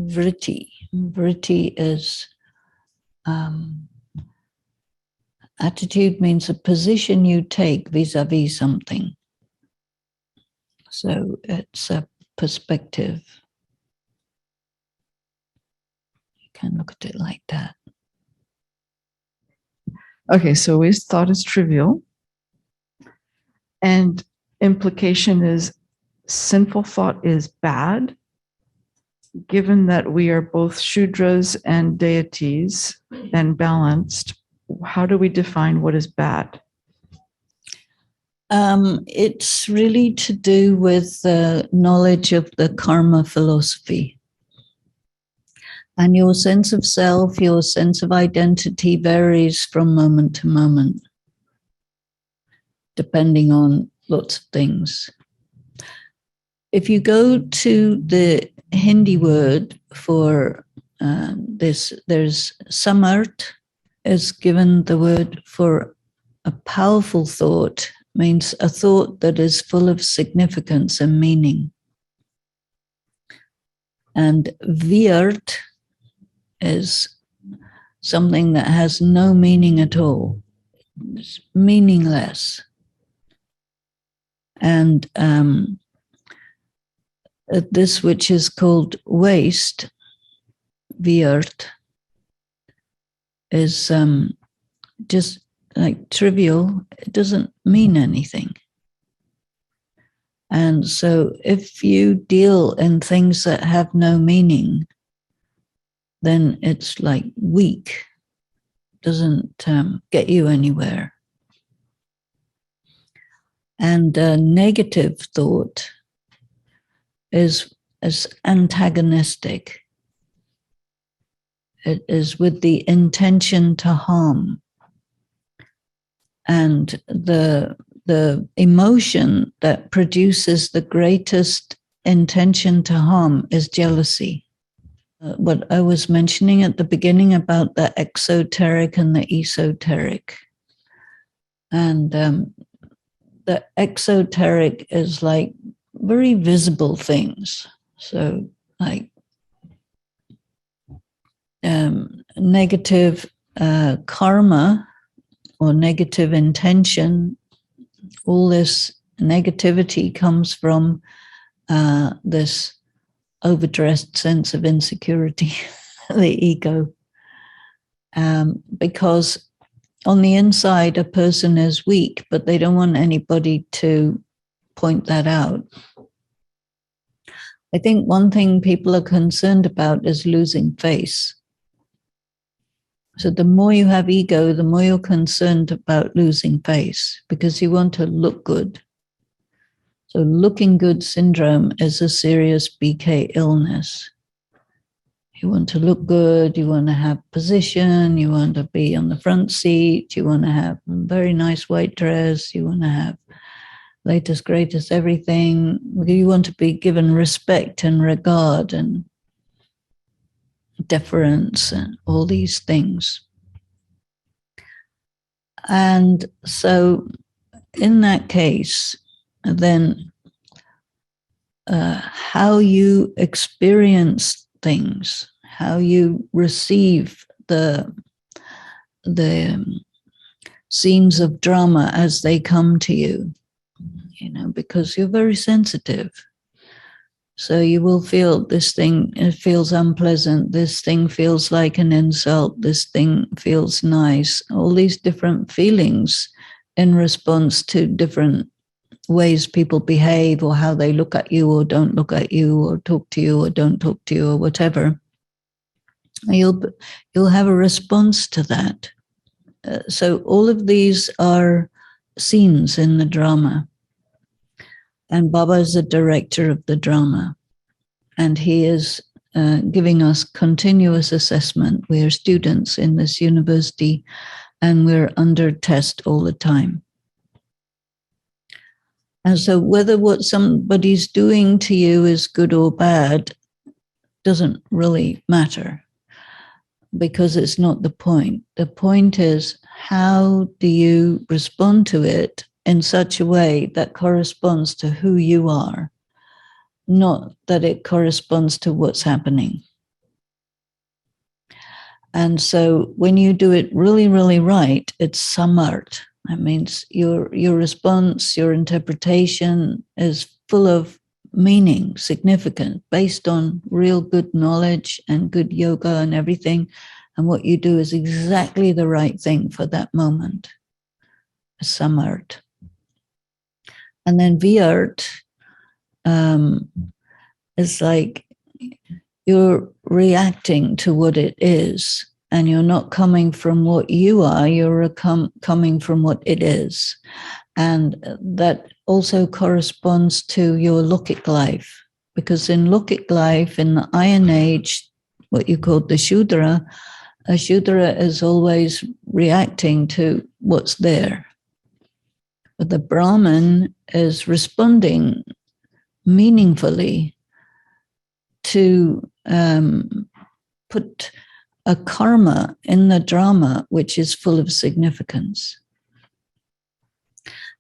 vritti. Vritti is, attitude means a position you take vis-a-vis something. So it's a perspective. You can look at it like that. Okay, so waste thought is trivial. And implication is sinful thought is bad. Given that we are both Shudras and deities and balanced, how do we define what is bad? It's really to do with the knowledge of the karma philosophy. And your sense of self, your sense of identity varies from moment to moment, depending on lots of things. If you go to the Hindi word for this, there's samart is given the word for a powerful thought, means a thought that is full of significance and meaning. And vyart is something that has no meaning at all. It's meaningless. And this which is called waste, vyart, is just like trivial. It doesn't mean anything. And so if you deal in things that have no meaning, then it's like weak, doesn't get you anywhere. And negative thought is antagonistic. It is with the intention to harm. And the emotion that produces the greatest intention to harm is jealousy. what I was mentioning at the beginning about the exoteric and the esoteric. And the exoteric is like very visible things. So like negative karma or negative intention, all this negativity comes from this overdressed sense of insecurity, the ego. Because on the inside, a person is weak, but they don't want anybody to point that out. I think one thing people are concerned about is losing face. So the more you have ego, the more you're concerned about losing face because you want to look good. So looking good syndrome is a serious BK illness. You want to look good, you want to have position, you want to be on the front seat, you want to have a very nice white dress, you want to have latest, greatest everything. You want to be given respect and regard and deference and all these things. And so in that case, then how you experience things, how you receive the scenes of drama as they come to you, because you're very sensitive. So you will feel this thing, it feels unpleasant, this thing feels like an insult, this thing feels nice, all these different feelings in response to different ways people behave or how they look at you or don't look at you or talk to you or don't talk to you or whatever. You'll have a response to that. So all of these are scenes in the drama. And Baba is the director of the drama. And he is giving us continuous assessment. We are students in this university and we're under test all the time. And so whether what somebody's doing to you is good or bad doesn't really matter because it's not the point. The point is, how do you respond to it in such a way that corresponds to who you are, not that it corresponds to what's happening. And so when you do it really, really right, it's samart. That means your response, your interpretation is full of meaning, significant, based on real good knowledge and good yoga and everything. And what you do is exactly the right thing for that moment. Samart. And then Vyart is like you're reacting to what it is, and you're not coming from what you are, you're coming from what it is. And that also corresponds to your Lokic life, because in Lokic life, in the Iron Age, what you call the Shudra, a Shudra is always reacting to what's there. But the Brahman is responding meaningfully to put a karma in the drama which is full of significance.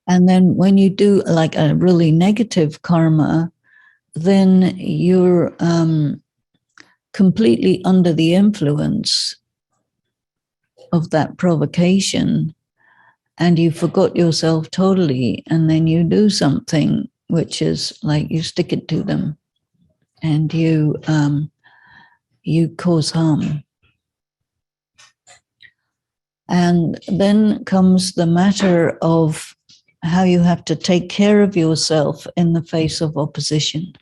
And then when you do like a really negative karma, then you're completely under the influence of that provocation, and you forgot yourself totally, and then you do something which is like you stick it to them, and you cause harm. And then comes the matter of how you have to take care of yourself in the face of opposition,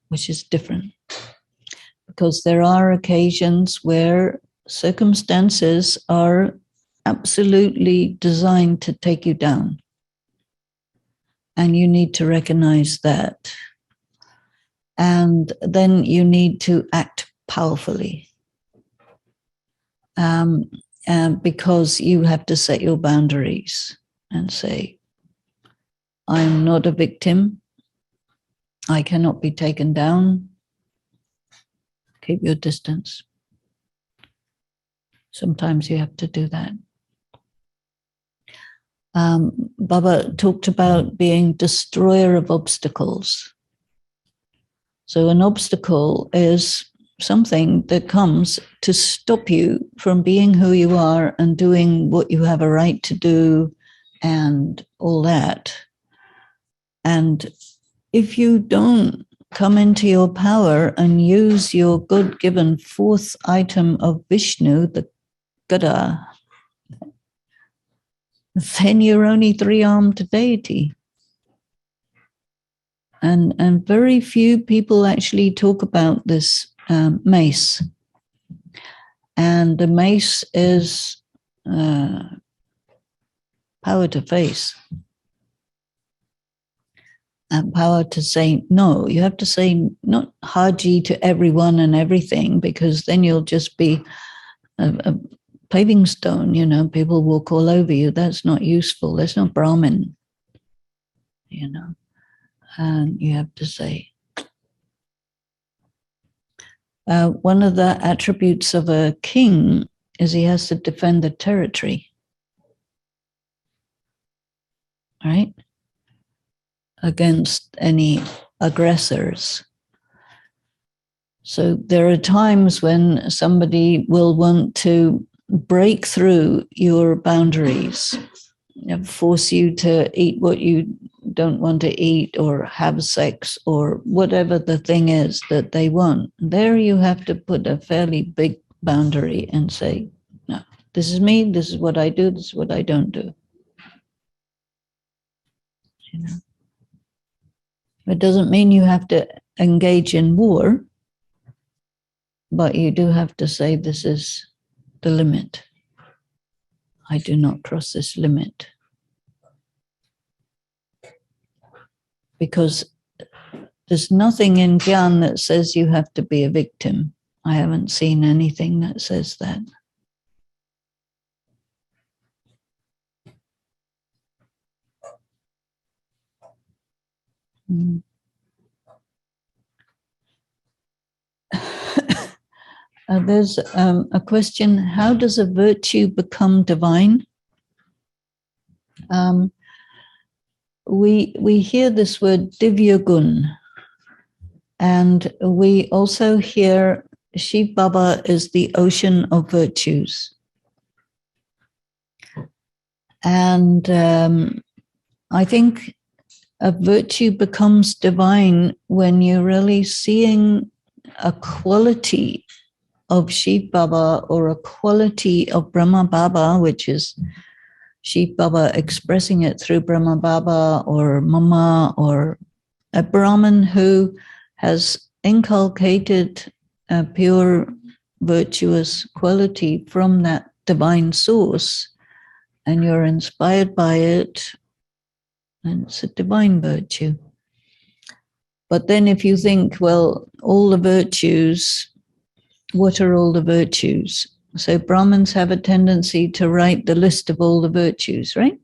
which is different. Because there are occasions where circumstances are absolutely designed to take you down. And you need to recognize that. And then you need to act powerfully. Because you have to set your boundaries and say, I'm not a victim. I cannot be taken down. Keep your distance. Sometimes you have to do that. Baba talked about being destroyer of obstacles. So an obstacle is something that comes to stop you from being who you are and doing what you have a right to do and all that. And if you don't come into your power and use your God-given fourth item of Vishnu, the Gada, then you're only three-armed deity. And very few people actually talk about this mace. And the mace is power to face. And power to say no. You have to say not Haji to everyone and everything, because then you'll just be a paving stone, you know, people walk all over you. That's not useful. That's not brahman, you know. And you have to say. One of the attributes of a king is he has to defend the territory, right? Against any aggressors. So there are times when somebody will want to break through your boundaries, force you to eat what you don't want to eat or have sex or whatever the thing is that they want. There you have to put a fairly big boundary and say, no, this is me, this is what I do, this is what I don't do. You know? It doesn't mean you have to engage in war, but you do have to say this is the limit. I do not cross this limit. Because there's nothing in Gyan that says you have to be a victim. I haven't seen anything that says that. There's a question, how does a virtue become divine? We hear this word divya gun, and we also hear Shiv Baba is the ocean of virtues. And I think a virtue becomes divine when you're really seeing a quality of Shiv Baba or a quality of Brahma Baba, which is Shiv Baba expressing it through Brahma Baba or Mama, or a Brahman who has inculcated a pure virtuous quality from that divine source, and you're inspired by it, and it's a divine virtue. But then if you think, well, all the virtues, what are all the virtues? So Brahmins have a tendency to write the list of all the virtues, right?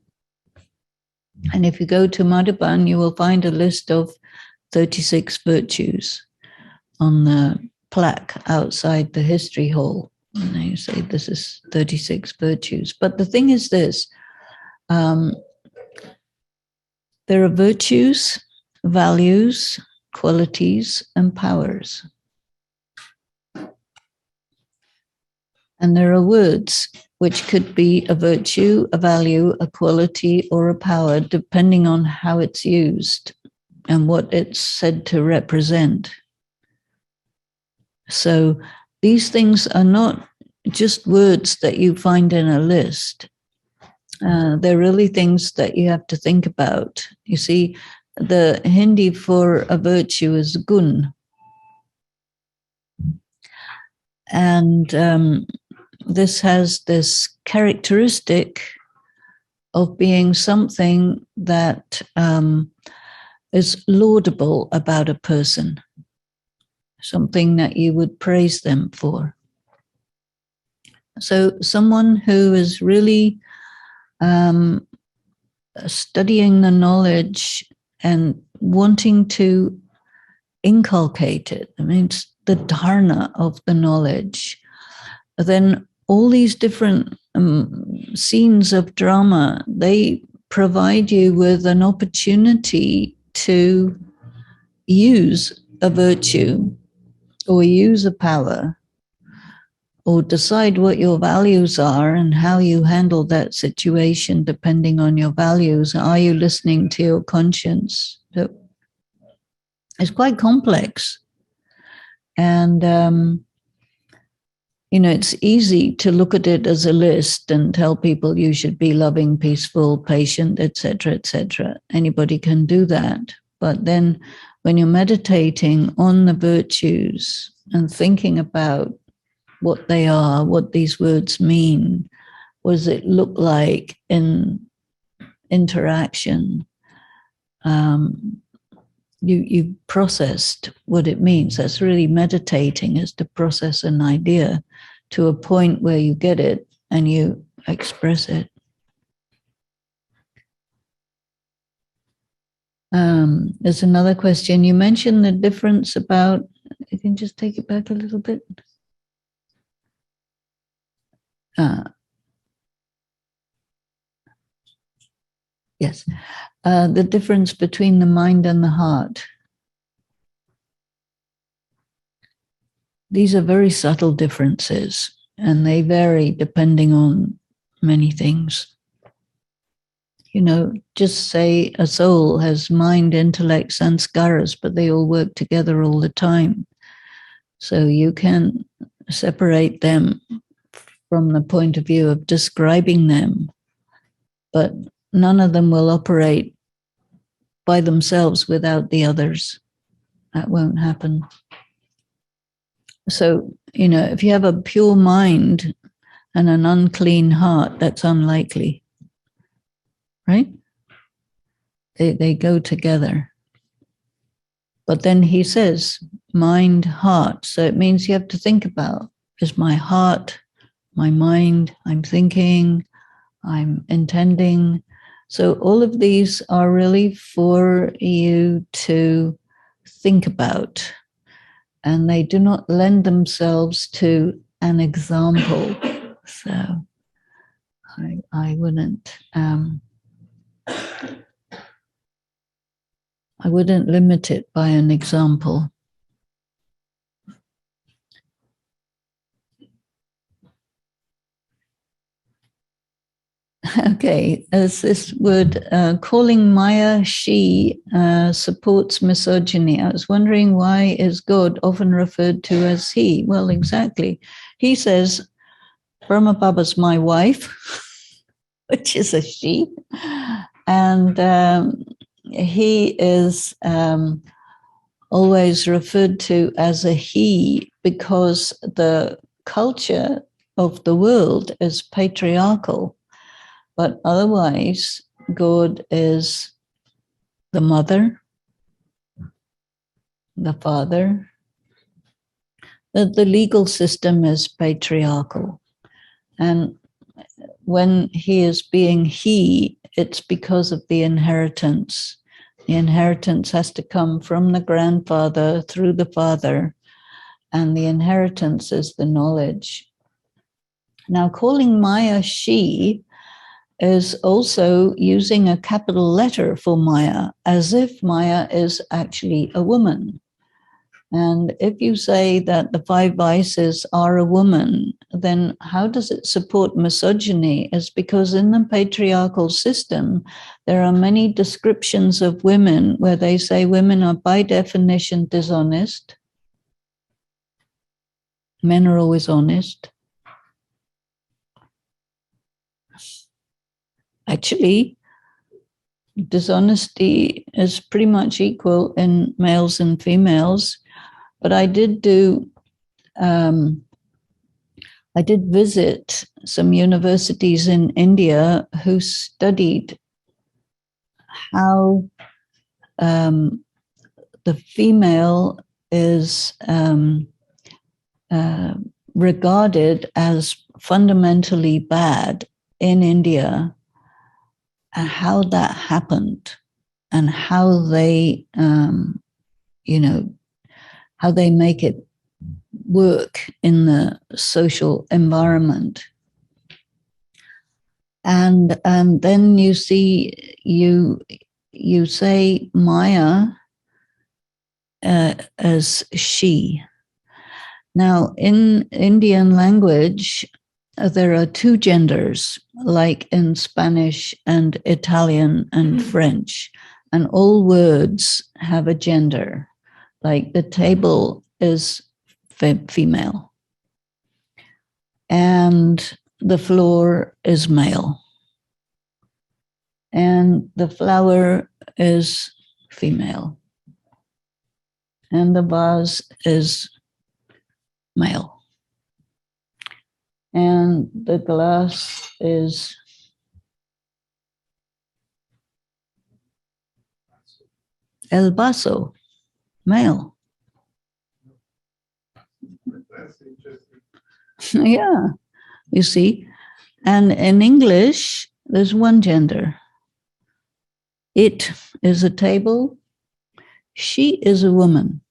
And if you go to Madhuban, you will find a list of 36 virtues on the plaque outside the history hall. And they say this is 36 virtues. But the thing is this, there are virtues, values, qualities, and powers. And there are words which could be a virtue, a value, a quality, or a power, depending on how it's used and what it's said to represent. So these things are not just words that you find in a list. They're really things that you have to think about. You see, the Hindi for a virtue is gun. And this has this characteristic of being something that is laudable about a person, something that you would praise them for. So someone who is really studying the knowledge and wanting to inculcate it. I mean, the dharna of the knowledge, then all these different scenes of drama, they provide you with an opportunity to use a virtue or use a power or decide what your values are and how you handle that situation depending on your values. Are you listening to your conscience? So it's quite complex. And, it's easy to look at it as a list and tell people you should be loving, peaceful, patient, etc., etc. Anybody can do that. But then when you're meditating on the virtues and thinking about what they are, what these words mean, what does it look like in interaction, you processed what it means. That's really meditating, is to process an idea to a point where you get it and you express it. There's another question. You mentioned the difference about, you can just take it back a little bit. Yes. The difference between the mind and the heart. These are very subtle differences, and they vary depending on many things. Just say a soul has mind, intellect, sanskaras, but they all work together all the time. So you can separate them from the point of view of describing them, but none of them will operate by themselves without the others. That won't happen. So, if you have a pure mind and an unclean heart, that's unlikely, right? They go together. But then he says, mind, heart. So it means you have to think about, is my heart, my mind, I'm thinking, I'm intending. So all of these are really for you to think about, and they do not lend themselves to an example. So I wouldn't limit it by an example. Okay, as this word, calling Maya she supports misogyny. I was wondering, why is God often referred to as he? Well, exactly. He says, Brahma Baba's my wife, which is a she, and he is always referred to as a he because the culture of the world is patriarchal. But otherwise, God is the mother, the father. The legal system is patriarchal. And when he is being he, it's because of the inheritance. The inheritance has to come from the grandfather through the father, and the inheritance is the knowledge. Now, calling Maya she is also using a capital letter for Maya, as if Maya is actually a woman. And if you say that the 5 vices are a woman, then how does it support misogyny? It's because in the patriarchal system, there are many descriptions of women where they say women are by definition dishonest. Men are always honest. Actually, dishonesty is pretty much equal in males and females. But I did visit some universities in India who studied how the female is regarded as fundamentally bad in India, and how that happened, and how they, how they make it work in the social environment. And then you see, you say Maya as she. Now, in Indian language, there are two genders, like in Spanish and Italian and French, and all words have a gender. Like the table is female, and the floor is male, and the flower is female, and the vase is male, and the glass is el vaso, male. Yeah, you see. And in English, there's one gender. It is a table. She is a woman.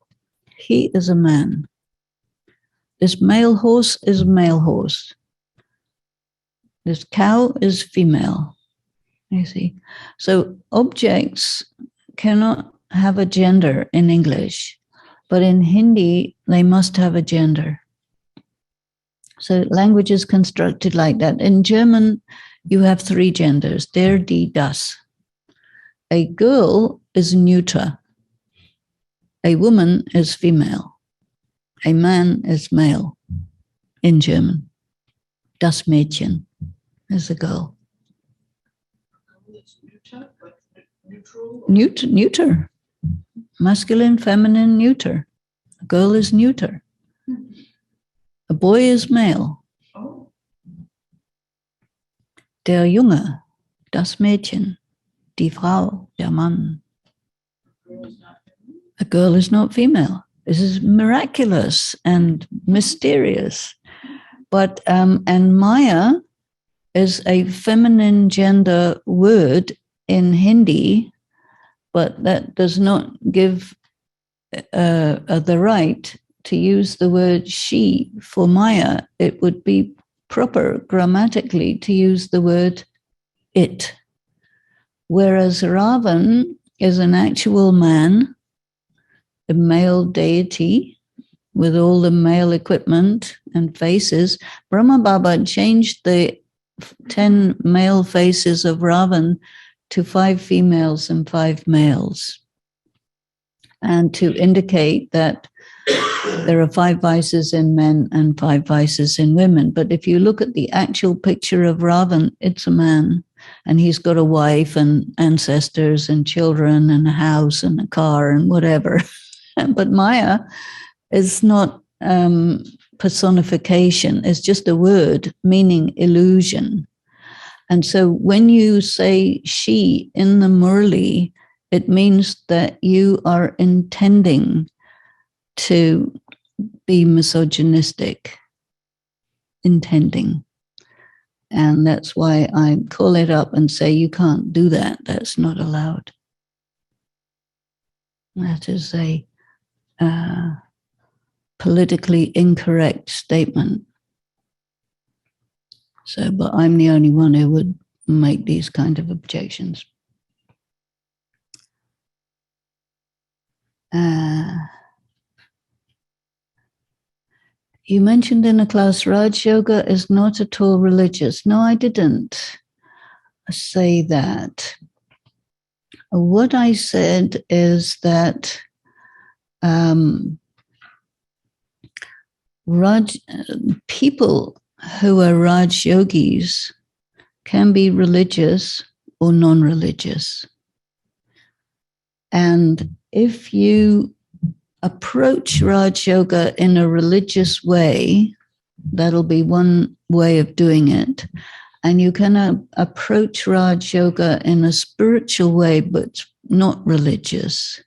He is a man. This male horse is male horse. This cow is female. You see. So objects cannot have a gender in English, but in Hindi, they must have a gender. So language is constructed like that. In German, you have three genders, der, die, das. A girl is neuter. A woman is female. A man is male in German. Das Mädchen is a girl. Neuter. Masculine, feminine, neuter. A girl is neuter. A boy is male. Der Junge, das Mädchen, die Frau, der Mann. A girl is not female. This is miraculous and mysterious. But, and Maya is a feminine gender word in Hindi, but that does not give the right to use the word she for Maya. It would be proper grammatically to use the word it. Whereas Ravan is an actual man, a male deity with all the male equipment and faces. Brahma Baba changed the 10 male faces of Ravan to 5 females and 5 males, and to indicate that there are 5 vices in men and 5 vices in women. But if you look at the actual picture of Ravan, it's a man, and he's got a wife and ancestors and children and a house and a car and whatever. But Maya is not personification. It's just a word meaning illusion. And so when you say she in the Murli, it means that you are intending to be misogynistic, intending. And that's why I call it up and say, you can't do that. That's not allowed. That is a politically incorrect statement. So, but I'm the only one who would make these kind of objections. You mentioned in a class, Raj Yoga is not at all religious. No, I didn't say that. What I said is that people who are Raj yogis can be religious or non-religious. And if you approach Raj Yoga in a religious way, that'll be one way of doing it. And you can approach Raj Yoga in a spiritual way, but not religious.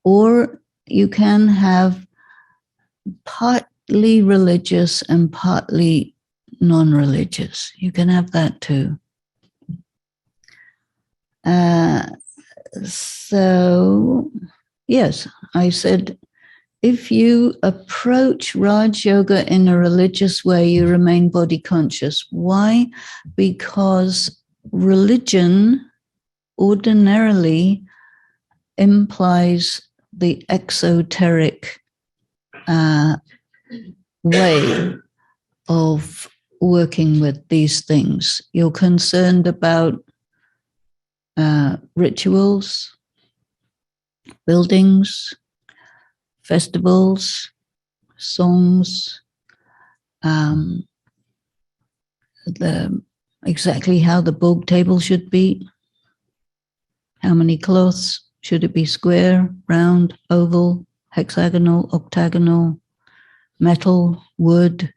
Or you can have partly religious and partly non-religious. You can have that too. So, yes, I said if you approach Raj Yoga in a religious way, you remain body conscious. Why? Because religion ordinarily implies the exoteric way of working with these things. You're concerned about rituals, buildings, festivals, songs, exactly how the bog table should be, how many cloths, should it be square, round, oval, hexagonal, octagonal, metal, wood,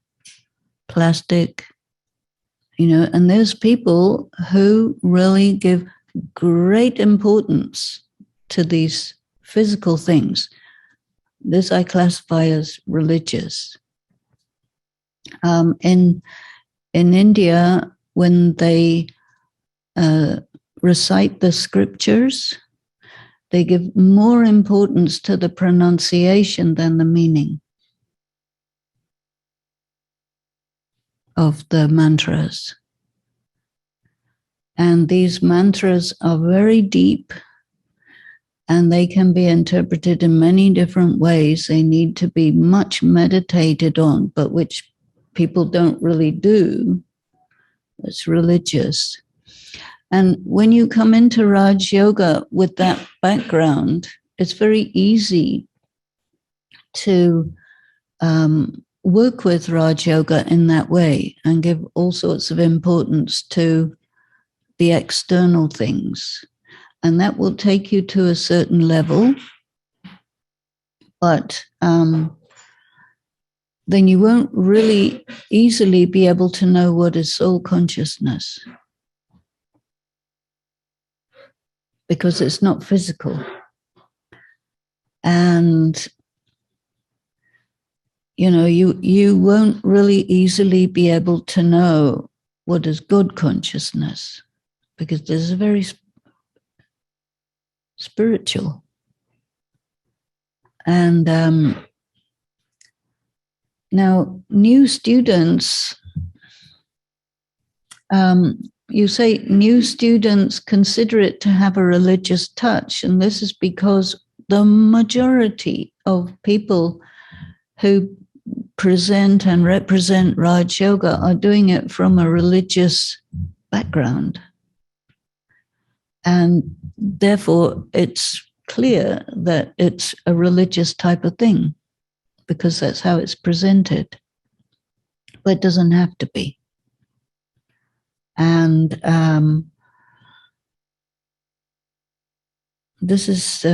plastic, and there's people who really give great importance to these physical things. This I classify as religious. In India, when they recite the scriptures, they give more importance to the pronunciation than the meaning of the mantras. And these mantras are very deep, and they can be interpreted in many different ways. They need to be much meditated on, but which people don't really do. It's religious. And when you come into Raj Yoga with that background, it's very easy to work with Raj Yoga in that way and give all sorts of importance to the external things. And that will take you to a certain level, but then you won't really easily be able to know what is soul consciousness, because it's not physical. And you won't really easily be able to know what is God consciousness, because there's a very spiritual. And now new students, you say new students consider it to have a religious touch, and this is because the majority of people who present and represent Raj Yoga are doing it from a religious background. And therefore, it's clear that it's a religious type of thing, because that's how it's presented. But it doesn't have to be. And this is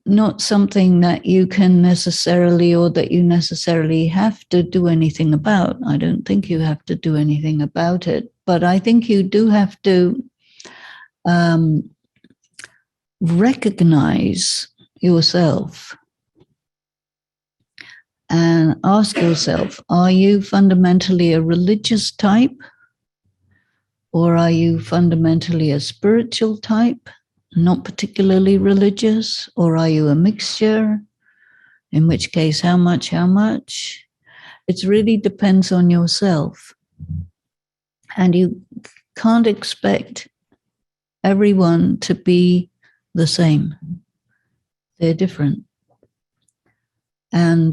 not something that you can necessarily, or that you necessarily have to do anything about. I don't think you have to do anything about it, but I think you do have to recognize yourself and ask yourself, are you fundamentally a religious type, or are you fundamentally a spiritual type, not particularly religious, or are you a mixture? In which case, how much? It really depends on yourself. And you can't expect everyone to be the same. They're different. And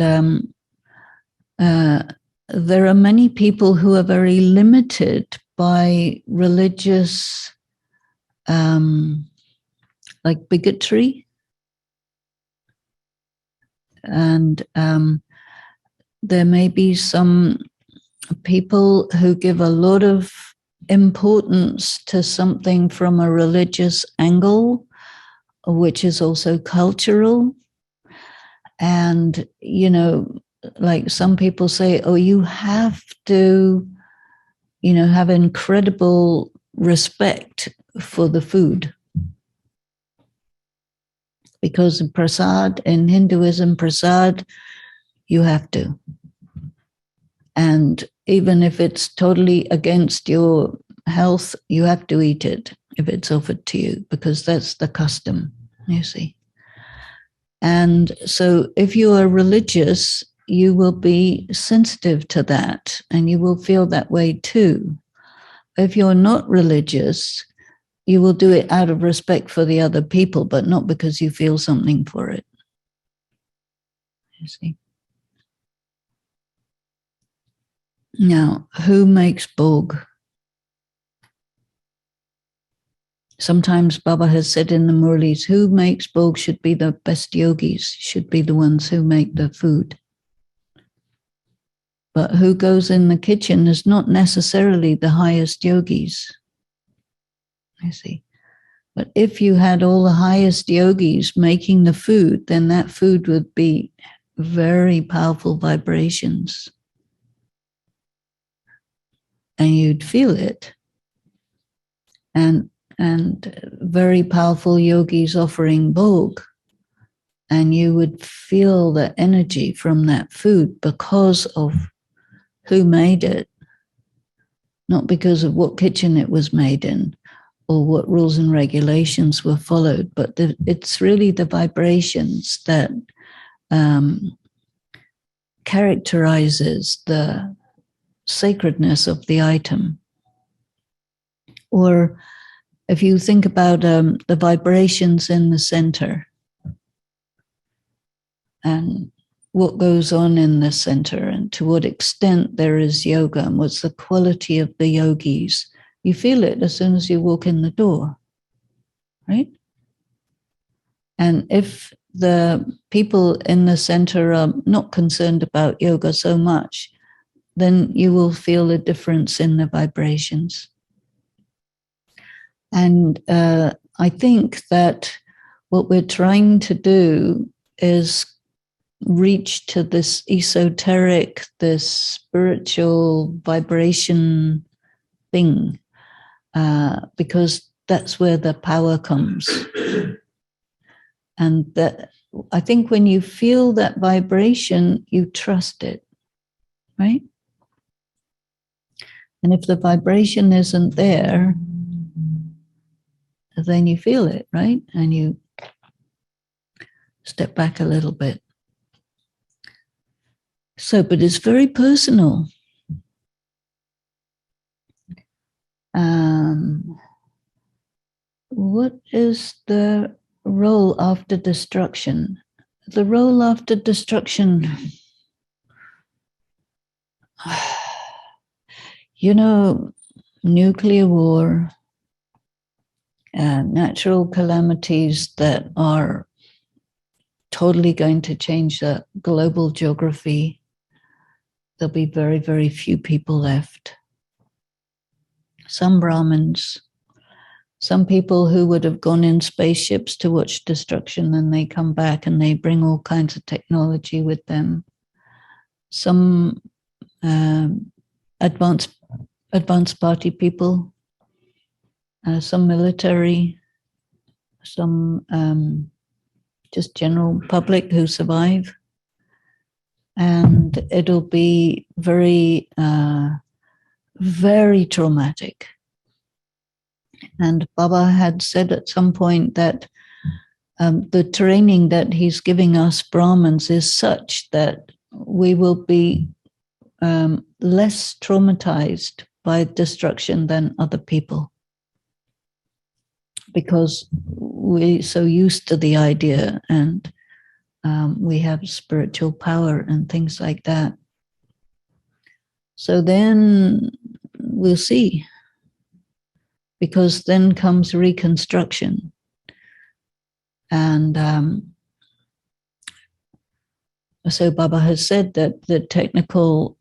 there are many people who are very limited by religious, like bigotry. And there may be some people who give a lot of importance to something from a religious angle, which is also cultural. And, like some people say, oh, you have to, have incredible respect for the food. Because prasad, in Hinduism, prasad, you have to. And even if it's totally against your health, you have to eat it if it's offered to you, because that's the custom, you see. And so if you are religious, you will be sensitive to that and you will feel that way too. If you're not religious, you will do it out of respect for the other people, but not because you feel something for it. You see? Now, who makes Bhog? Sometimes Baba has said in the Murlis, who makes Bhog should be the best yogis, should be the ones who make the food. But who goes in the kitchen is not necessarily the highest yogis. I see. But if you had all the highest yogis making the food, then that food would be very powerful vibrations. And you'd feel it. And very powerful yogis offering Bhog. And you would feel the energy from that food because of who made it, not because of what kitchen it was made in or what rules and regulations were followed, but it's really the vibrations that characterizes the sacredness of the item. Or if you think about the vibrations in the center and what goes on in the center and to what extent there is yoga and what's the quality of the yogis, you feel it as soon as you walk in the door, right? And if the people in the center are not concerned about yoga so much, then you will feel a difference in the vibrations. And I think that what we're trying to do is reach to this esoteric, this spiritual vibration thing, because that's where the power comes. And that, I think when you feel that vibration, you trust it, right? And if the vibration isn't there, then you feel it, right? And you step back a little bit. So, but it's very personal. What is the role after destruction? The role after destruction, you know, nuclear war, natural calamities that are totally going to change the global geography. There'll be very, very few people left. Some Brahmins, some people who would have gone in spaceships to watch destruction, and they come back and they bring all kinds of technology with them. Some advanced party people, some military, some just general public who survive. And it'll be very, very traumatic. And Baba had said at some point that the training that he's giving us Brahmins is such that we will be less traumatized by destruction than other people, because we're so used to the idea, and we have spiritual power and things like that. So then we'll see, because then comes reconstruction. And so Baba has said that the technical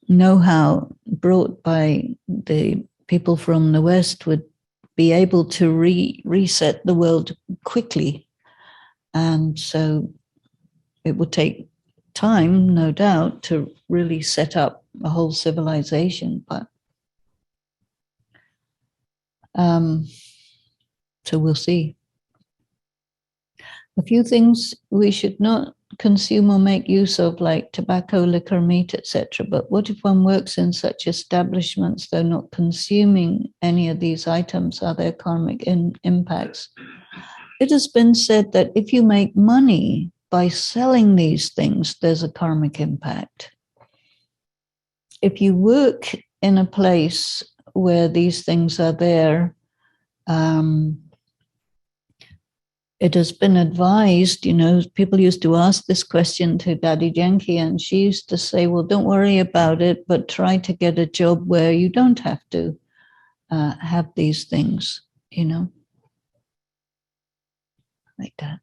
know-how brought by the people from the West would be able to reset the world quickly. And so it would take time, no doubt, to really set up a whole civilization. But so we'll see. A few things we should not consume or make use of, like tobacco, liquor, meat, etc. But what if one works in such establishments, though not consuming any of these items? Are there karmic impacts? it has been said that if you make money by selling these things, there's a karmic impact. If you work in a place where these things are there, it has been advised, people used to ask this question to Daddy Yankee, and she used to say, well, don't worry about it, but try to get a job where you don't have to have these things, like that.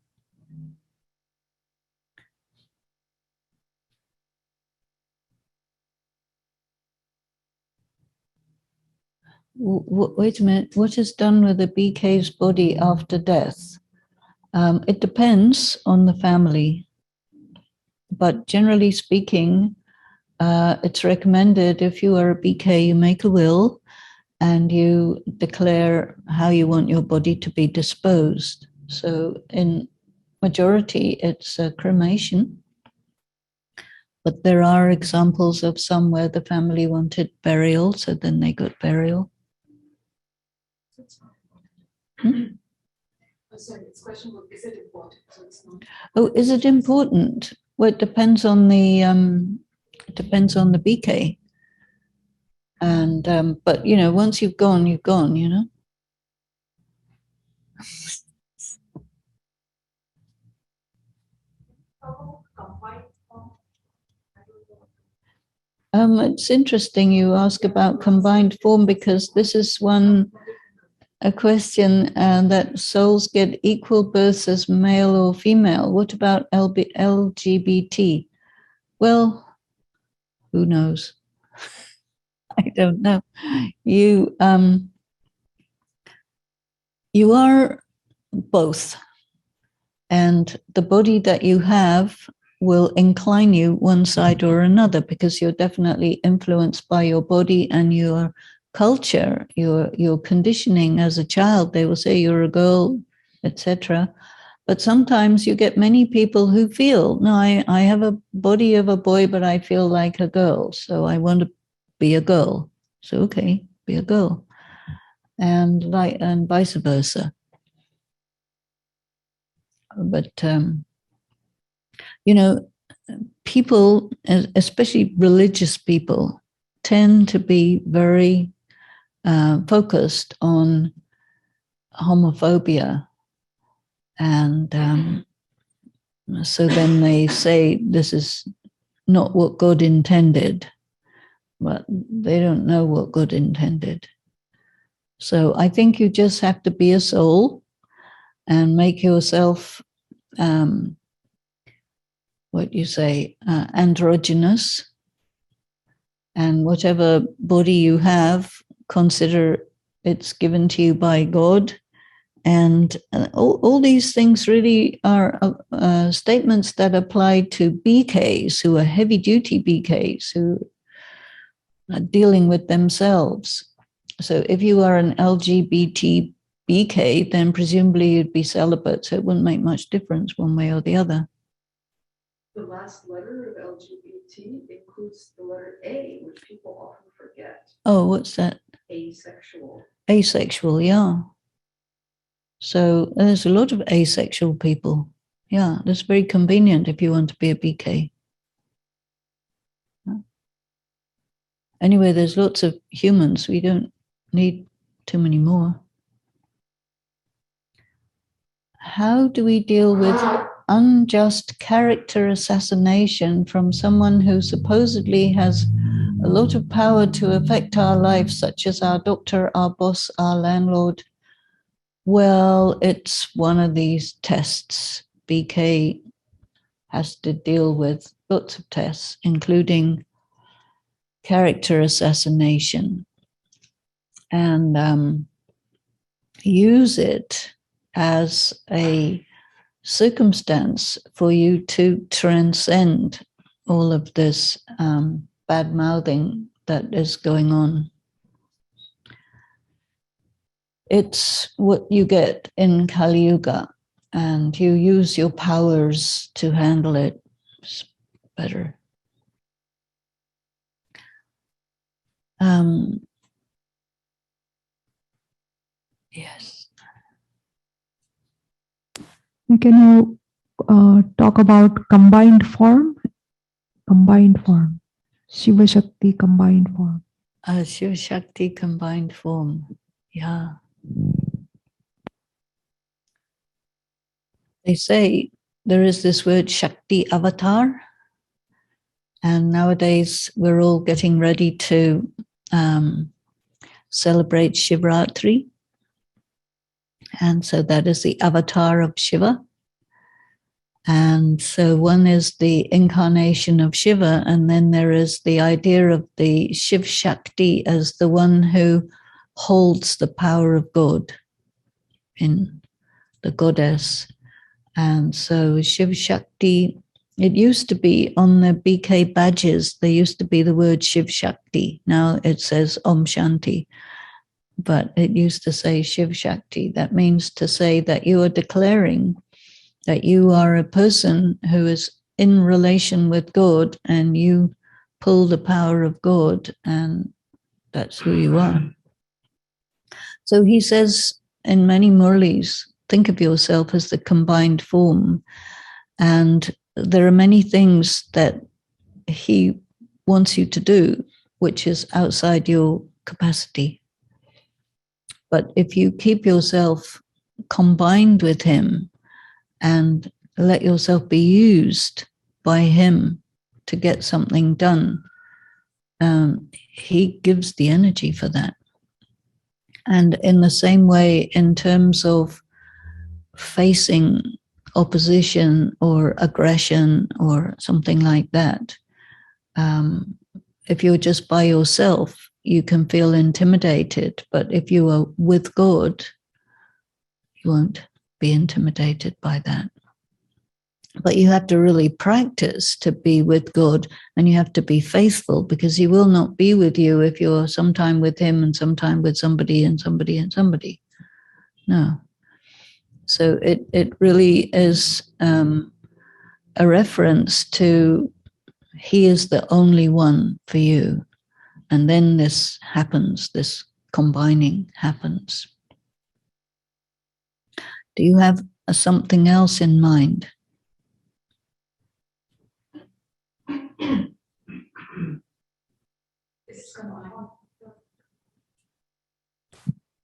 Wait a minute, what is done with a BK's body after death? It depends on the family, but generally speaking, it's recommended if you are a BK, you make a will and you declare how you want your body to be disposed. So in majority, it's a cremation, but there are examples of some where the family wanted burial, so then they got burial. Sorry, it's questionable. Is it important? So it's not. Oh, is it important? Well, it depends on the BK. And but once you've gone, you've gone. It's interesting you ask about combined form, because this is a question that souls get equal births as male or female. What about LGBT? Well, who knows? I don't know. You are both, and the body that you have will incline you one side or another, because you're definitely influenced by your body and your culture, your conditioning as a child. They will say you're a girl, etc. But sometimes you get many people who feel, no, I have a body of a boy, but I feel like a girl, so I want to be a girl. So okay, be a girl, and vice versa. But people, especially religious people, tend to be very focused on homophobia. And so then they say this is not what God intended, but they don't know what God intended. So I think you just have to be a soul and make yourself, androgynous. And whatever body you have, consider it's given to you by God. And all these things really are statements that apply to BKs who are heavy-duty BKs who are dealing with themselves. So if you are an LGBT BK, then presumably you'd be celibate, so it wouldn't make much difference one way or the other. The last letter of LGBT includes the letter A, which people often forget. Oh, what's that? Asexual. Asexual, yeah. So there's a lot of asexual people. Yeah, that's very convenient if you want to be a BK. Anyway, there's lots of humans. We don't need too many more. How do we deal with unjust character assassination from someone who supposedly has a lot of power to affect our lives, such as our doctor, our boss, our landlord? Well, it's one of these tests. BK has to deal with lots of tests, including character assassination, and use it as a circumstance for you to transcend all of this bad mouthing that is going on. It's what you get in Kali Yuga, and you use your powers to handle it better. Yes. Can you talk about combined form? Combined form. Shiva Shakti combined form. Shiva Shakti combined form. Yeah. They say there is this word Shakti avatar. And nowadays we're all getting ready to celebrate Shivratri. And so that is the avatar of Shiva. And so one is the incarnation of Shiva, and then there is the idea of the Shiv Shakti as the one who holds the power of God in the goddess. And so Shiv Shakti, it used to be on the BK badges, there used to be the word Shiv Shakti. Now it says Om Shanti, but it used to say Shiv Shakti. That means to say that you are declaring that you are a person who is in relation with God and you pull the power of God, and that's who you are. So he says in many Murlis, think of yourself as the combined form. And there are many things that he wants you to do, which is outside your capacity. But if you keep yourself combined with him, and let yourself be used by him to get something done, he gives the energy for that. And in the same way, in terms of facing opposition or aggression or something like that, if you're just by yourself, you can feel intimidated. But if you are with God, you won't be intimidated by that. But you have to really practice to be with God, and you have to be faithful, because he will not be with you if you're sometime with him and sometime with somebody and somebody and somebody. No. So it really is a reference to he is the only one for you. And then this happens, this combining happens. Do you have something else in mind?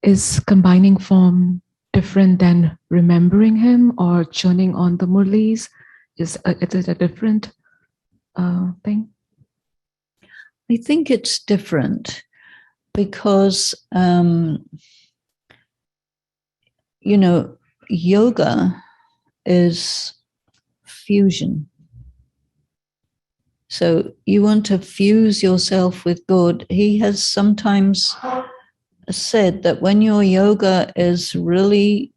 Is combining form different than remembering him or churning on the Murlis? Is it a different thing? I think it's different because, yoga is fusion. So you want to fuse yourself with God. He has sometimes said that when your yoga is really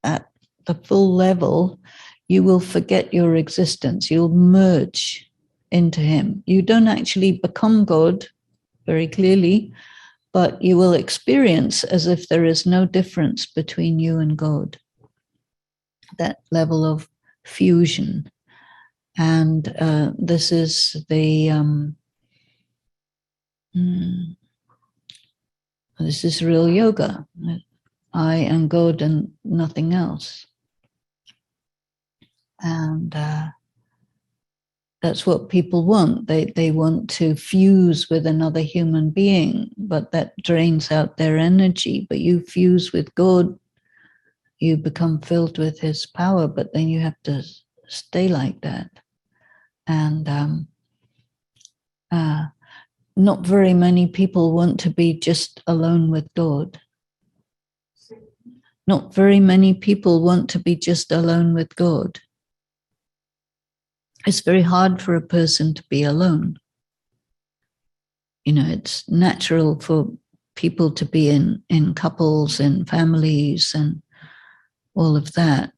at the full level, you will forget your existence. You'll merge into him. You don't actually become God very clearly, but you will experience as if there is no difference between you and God. That level of fusion. And this is the this is real yoga. I am God and nothing else. And that's what people want. They want to fuse with another human being, but that drains out their energy. But you fuse with God, you become filled with his power, but then you have to stay like that. And not very many people want to be just alone with God. Not very many people want to be just alone with God. It's very hard for a person to be alone. It's natural for people to be in couples and families and all of that.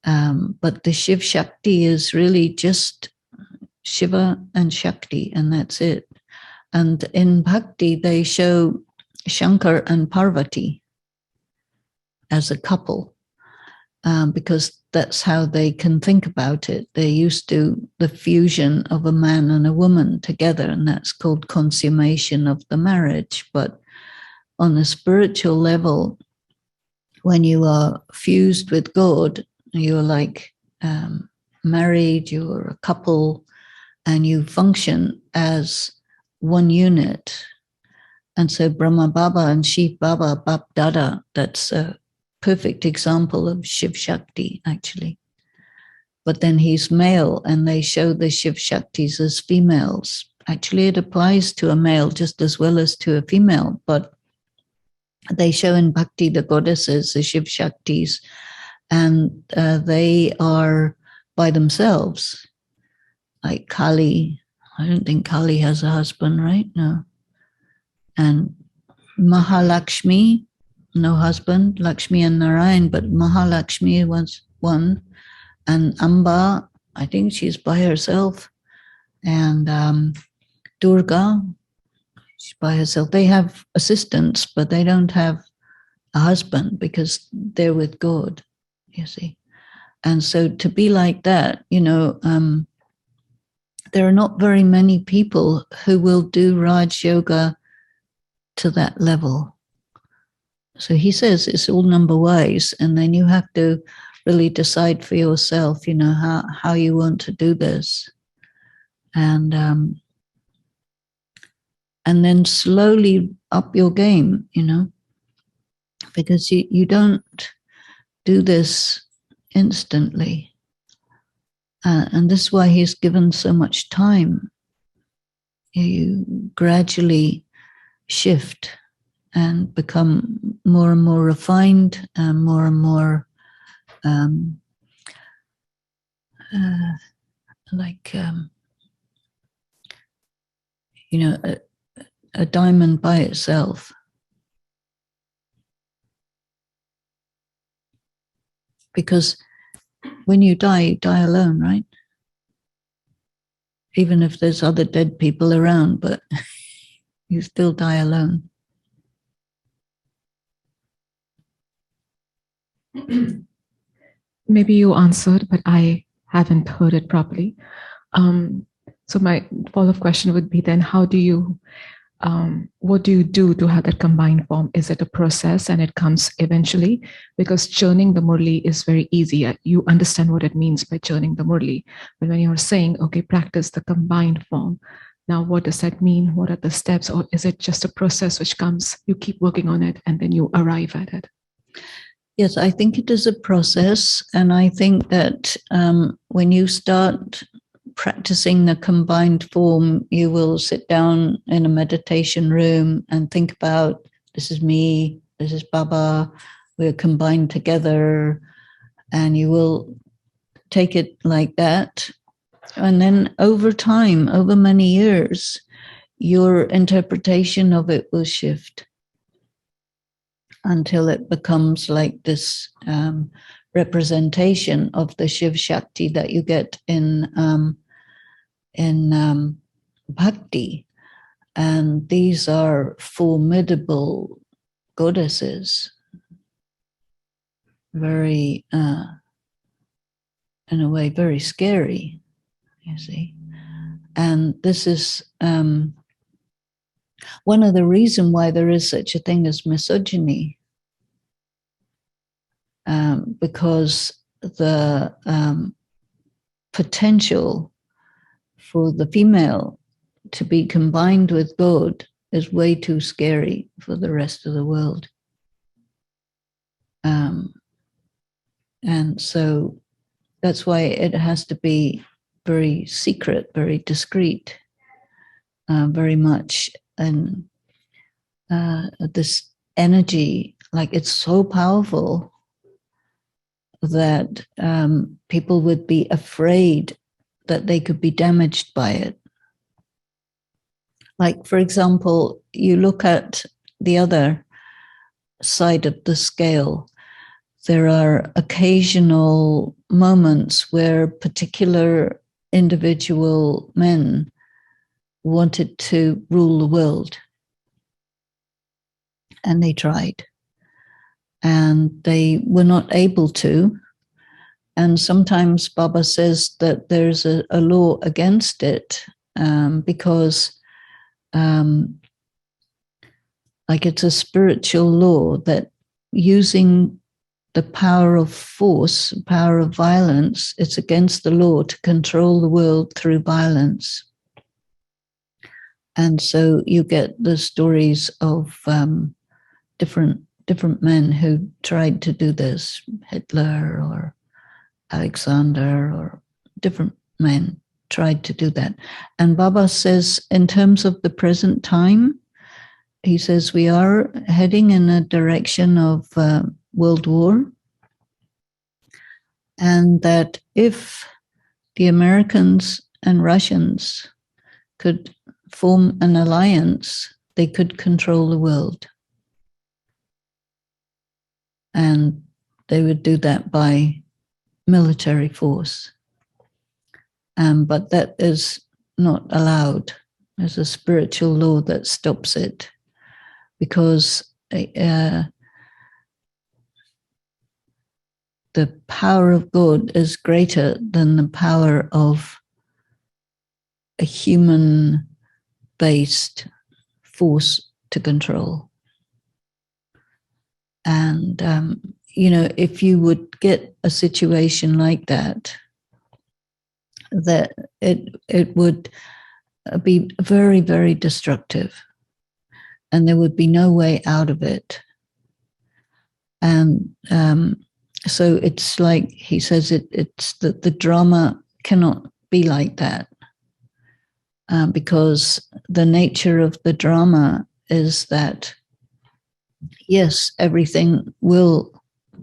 But the Shiv Shakti is really just Shiva and Shakti, and that's it. And in Bhakti, they show Shankar and Parvati as a couple, because that's how they can think about it. They're used to the fusion of a man and a woman together, and that's called consummation of the marriage. But on a spiritual level, when you are fused with God, you're like married, you're a couple, and you function as one unit. And so Brahma Baba and Shiv Baba, Bap Dada, that's a perfect example of Shiv Shakti, actually. But then he's male, and they show the Shiv Shaktis as females. Actually, it applies to a male just as well as to a female, but they show in Bhakti the goddesses, the Shiv Shaktis, and they are by themselves. Like Kali, I don't think Kali has a husband, right? No. And Mahalakshmi, no husband, Lakshmi and Narayan, but Mahalakshmi was one. And Amba, I think she's by herself. And Durga, she's by herself. They have assistants, but they don't have a husband because they're with God, you see. And so to be like that, you know, there are not very many people who will do Raj Yoga to that level. So he says it's all number wise, and then you have to really decide for yourself, you know, how you want to do this. And then slowly up your game, you know, because you don't do this instantly. And this is why he's given so much time. You gradually shift and become more and more refined and more you know, a diamond by itself. Because when you die alone, right? Even if there's other dead people around, but you still die alone. Maybe you answered, but I haven't heard it properly. So my follow-up question would be then, how do you, what do you do to have that combined form? Is it a process and it comes eventually? Because churning the Murli is very easy. You understand what it means by churning the Murli. But when you're saying, okay, practice the combined form, now what does that mean? What are the steps? Or is it just a process which comes, you keep working on it and then you arrive at it? Yes, I think it is a process. And I think that when you start practicing the combined form, you will sit down in a meditation room and think about, this is me, this is Baba, we're combined together. And you will take it like that. And then over time, over many years, your interpretation of it will shift until it becomes like this representation of the Shiv Shakti that you get in Bhakti. And these are formidable goddesses, very, in a way, very scary, you see. And this is one of the reasons why there is such a thing as misogyny, because the potential for the female to be combined with God is way too scary for the rest of the world. And so that's why it has to be very secret, very discreet, very much. And this energy, like it's so powerful that people would be afraid that they could be damaged by it. Like, for example, you look at the other side of the scale. There are occasional moments where particular individual men wanted to rule the world. And they tried. And they were not able to. And sometimes Baba says that there's a law against it because like it's a spiritual law that using the power of force, power of violence. It's against the law to control the world through violence. And so you get the stories of different men who tried to do this, Hitler or Alexander, or different men tried to do that. And Baba says, in terms of the present time, he says we are heading in a direction of world war, and that if the Americans and Russians could form an alliance, they could control the world. And they would do that by military force. But that is not allowed. There's a spiritual law that stops it, because the power of God is greater than the power of a human-based force to control. And, if you would get a situation like that, that it would be very, very destructive, and there would be no way out of it. And so it's like he says, it's that the drama cannot be like that, because the nature of the drama is that, yes, everything will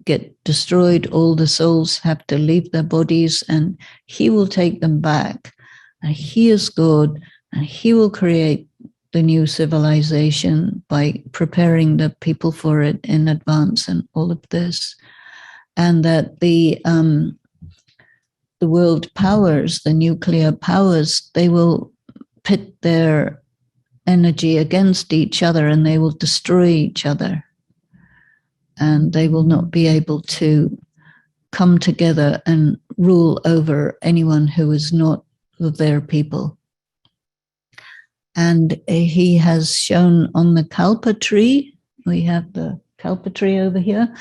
get destroyed. All the souls have to leave their bodies, and he will take them back. And he is God, and he will create the new civilization by preparing the people for it in advance and all of this. And that the world powers, the nuclear powers, they will pit their energy against each other, and they will destroy each other. And they will not be able to come together and rule over anyone who is not of their people. And he has shown on the Kalpa tree, we have the Kalpa tree over here.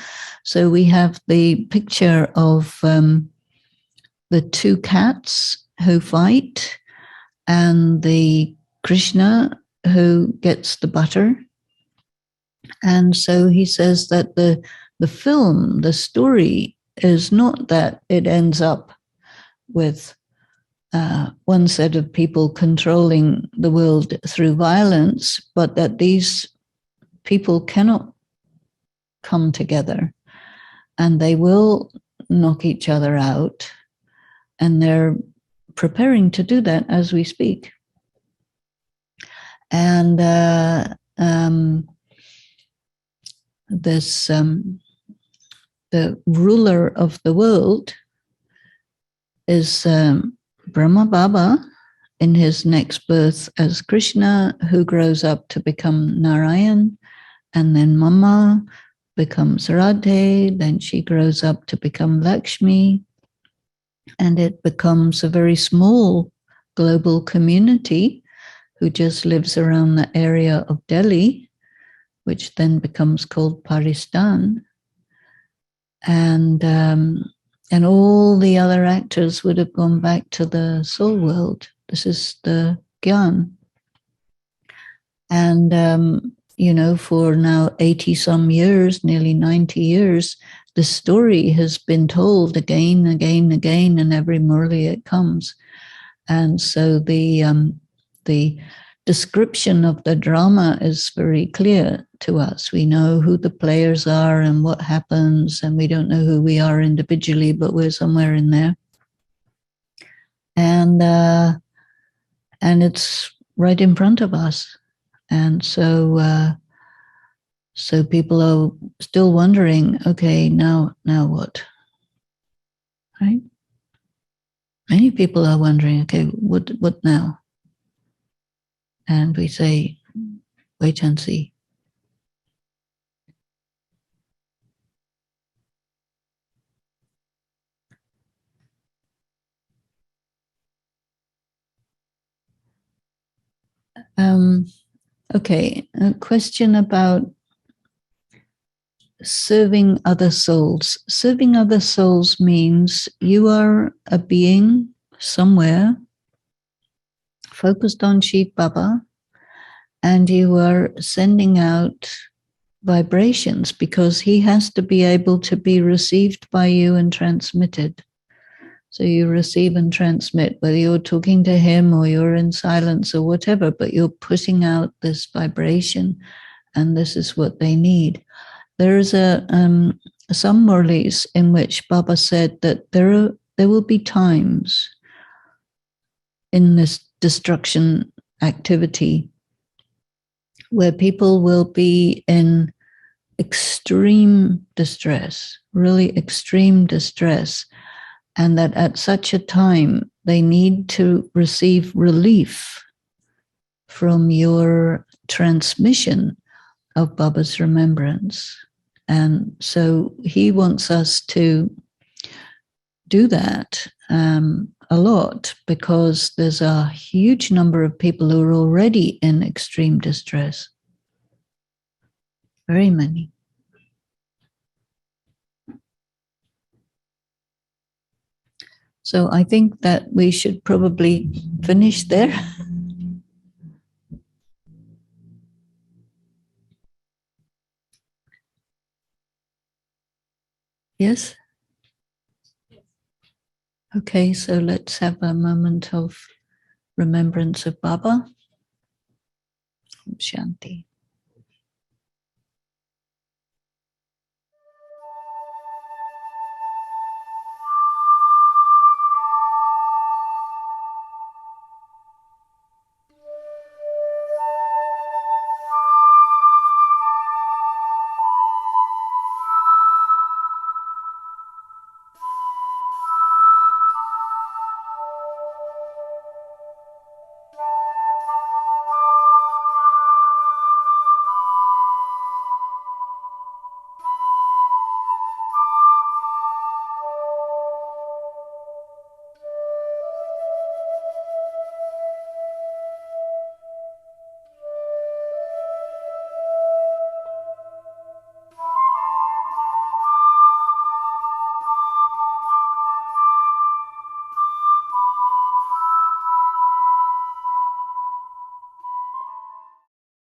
So we have the picture of the two cats who fight, and the Krishna who gets the butter. And so he says that the film, the story, is not that it ends up with one set of people controlling the world through violence, but that these people cannot come together, and they will knock each other out, and they're preparing to do that as we speak. And the ruler of the world is Brahma Baba in his next birth as Krishna, who grows up to become Narayan, and then Mama becomes Radhe, then she grows up to become Lakshmi, and it becomes a very small global community who just lives around the area of Delhi, which then becomes called Pakistan. And all the other actors would have gone back to the soul world. This is the Gyan. And, for now 80 some years, nearly 90 years, the story has been told again, and every Murli it comes. And so the description of the drama is very clear to us. We know who the players are and what happens, and we don't know who we are individually, but we're somewhere in there. And it's right in front of us. And so people are still wondering, okay, now what? Right? Many people are wondering, okay, what now? And we say, wait and see. Okay, a question about serving other souls. Serving other souls means you are a being somewhere focused on Shiv Baba, and you are sending out vibrations because he has to be able to be received by you and transmitted. So you receive and transmit, whether you're talking to him or you're in silence or whatever, but you're putting out this vibration, and this is what they need. There is some Murlis in which Baba said that there will be times in this destruction activity where people will be in extreme distress, really extreme distress, and that at such a time they need to receive relief from your transmission of Baba's remembrance. And so he wants us to do that a lot, because there's a huge number of people who are already in extreme distress. Very many. So I think that we should probably finish there. Yes? Okay, so let's have a moment of remembrance of Baba. Shanti.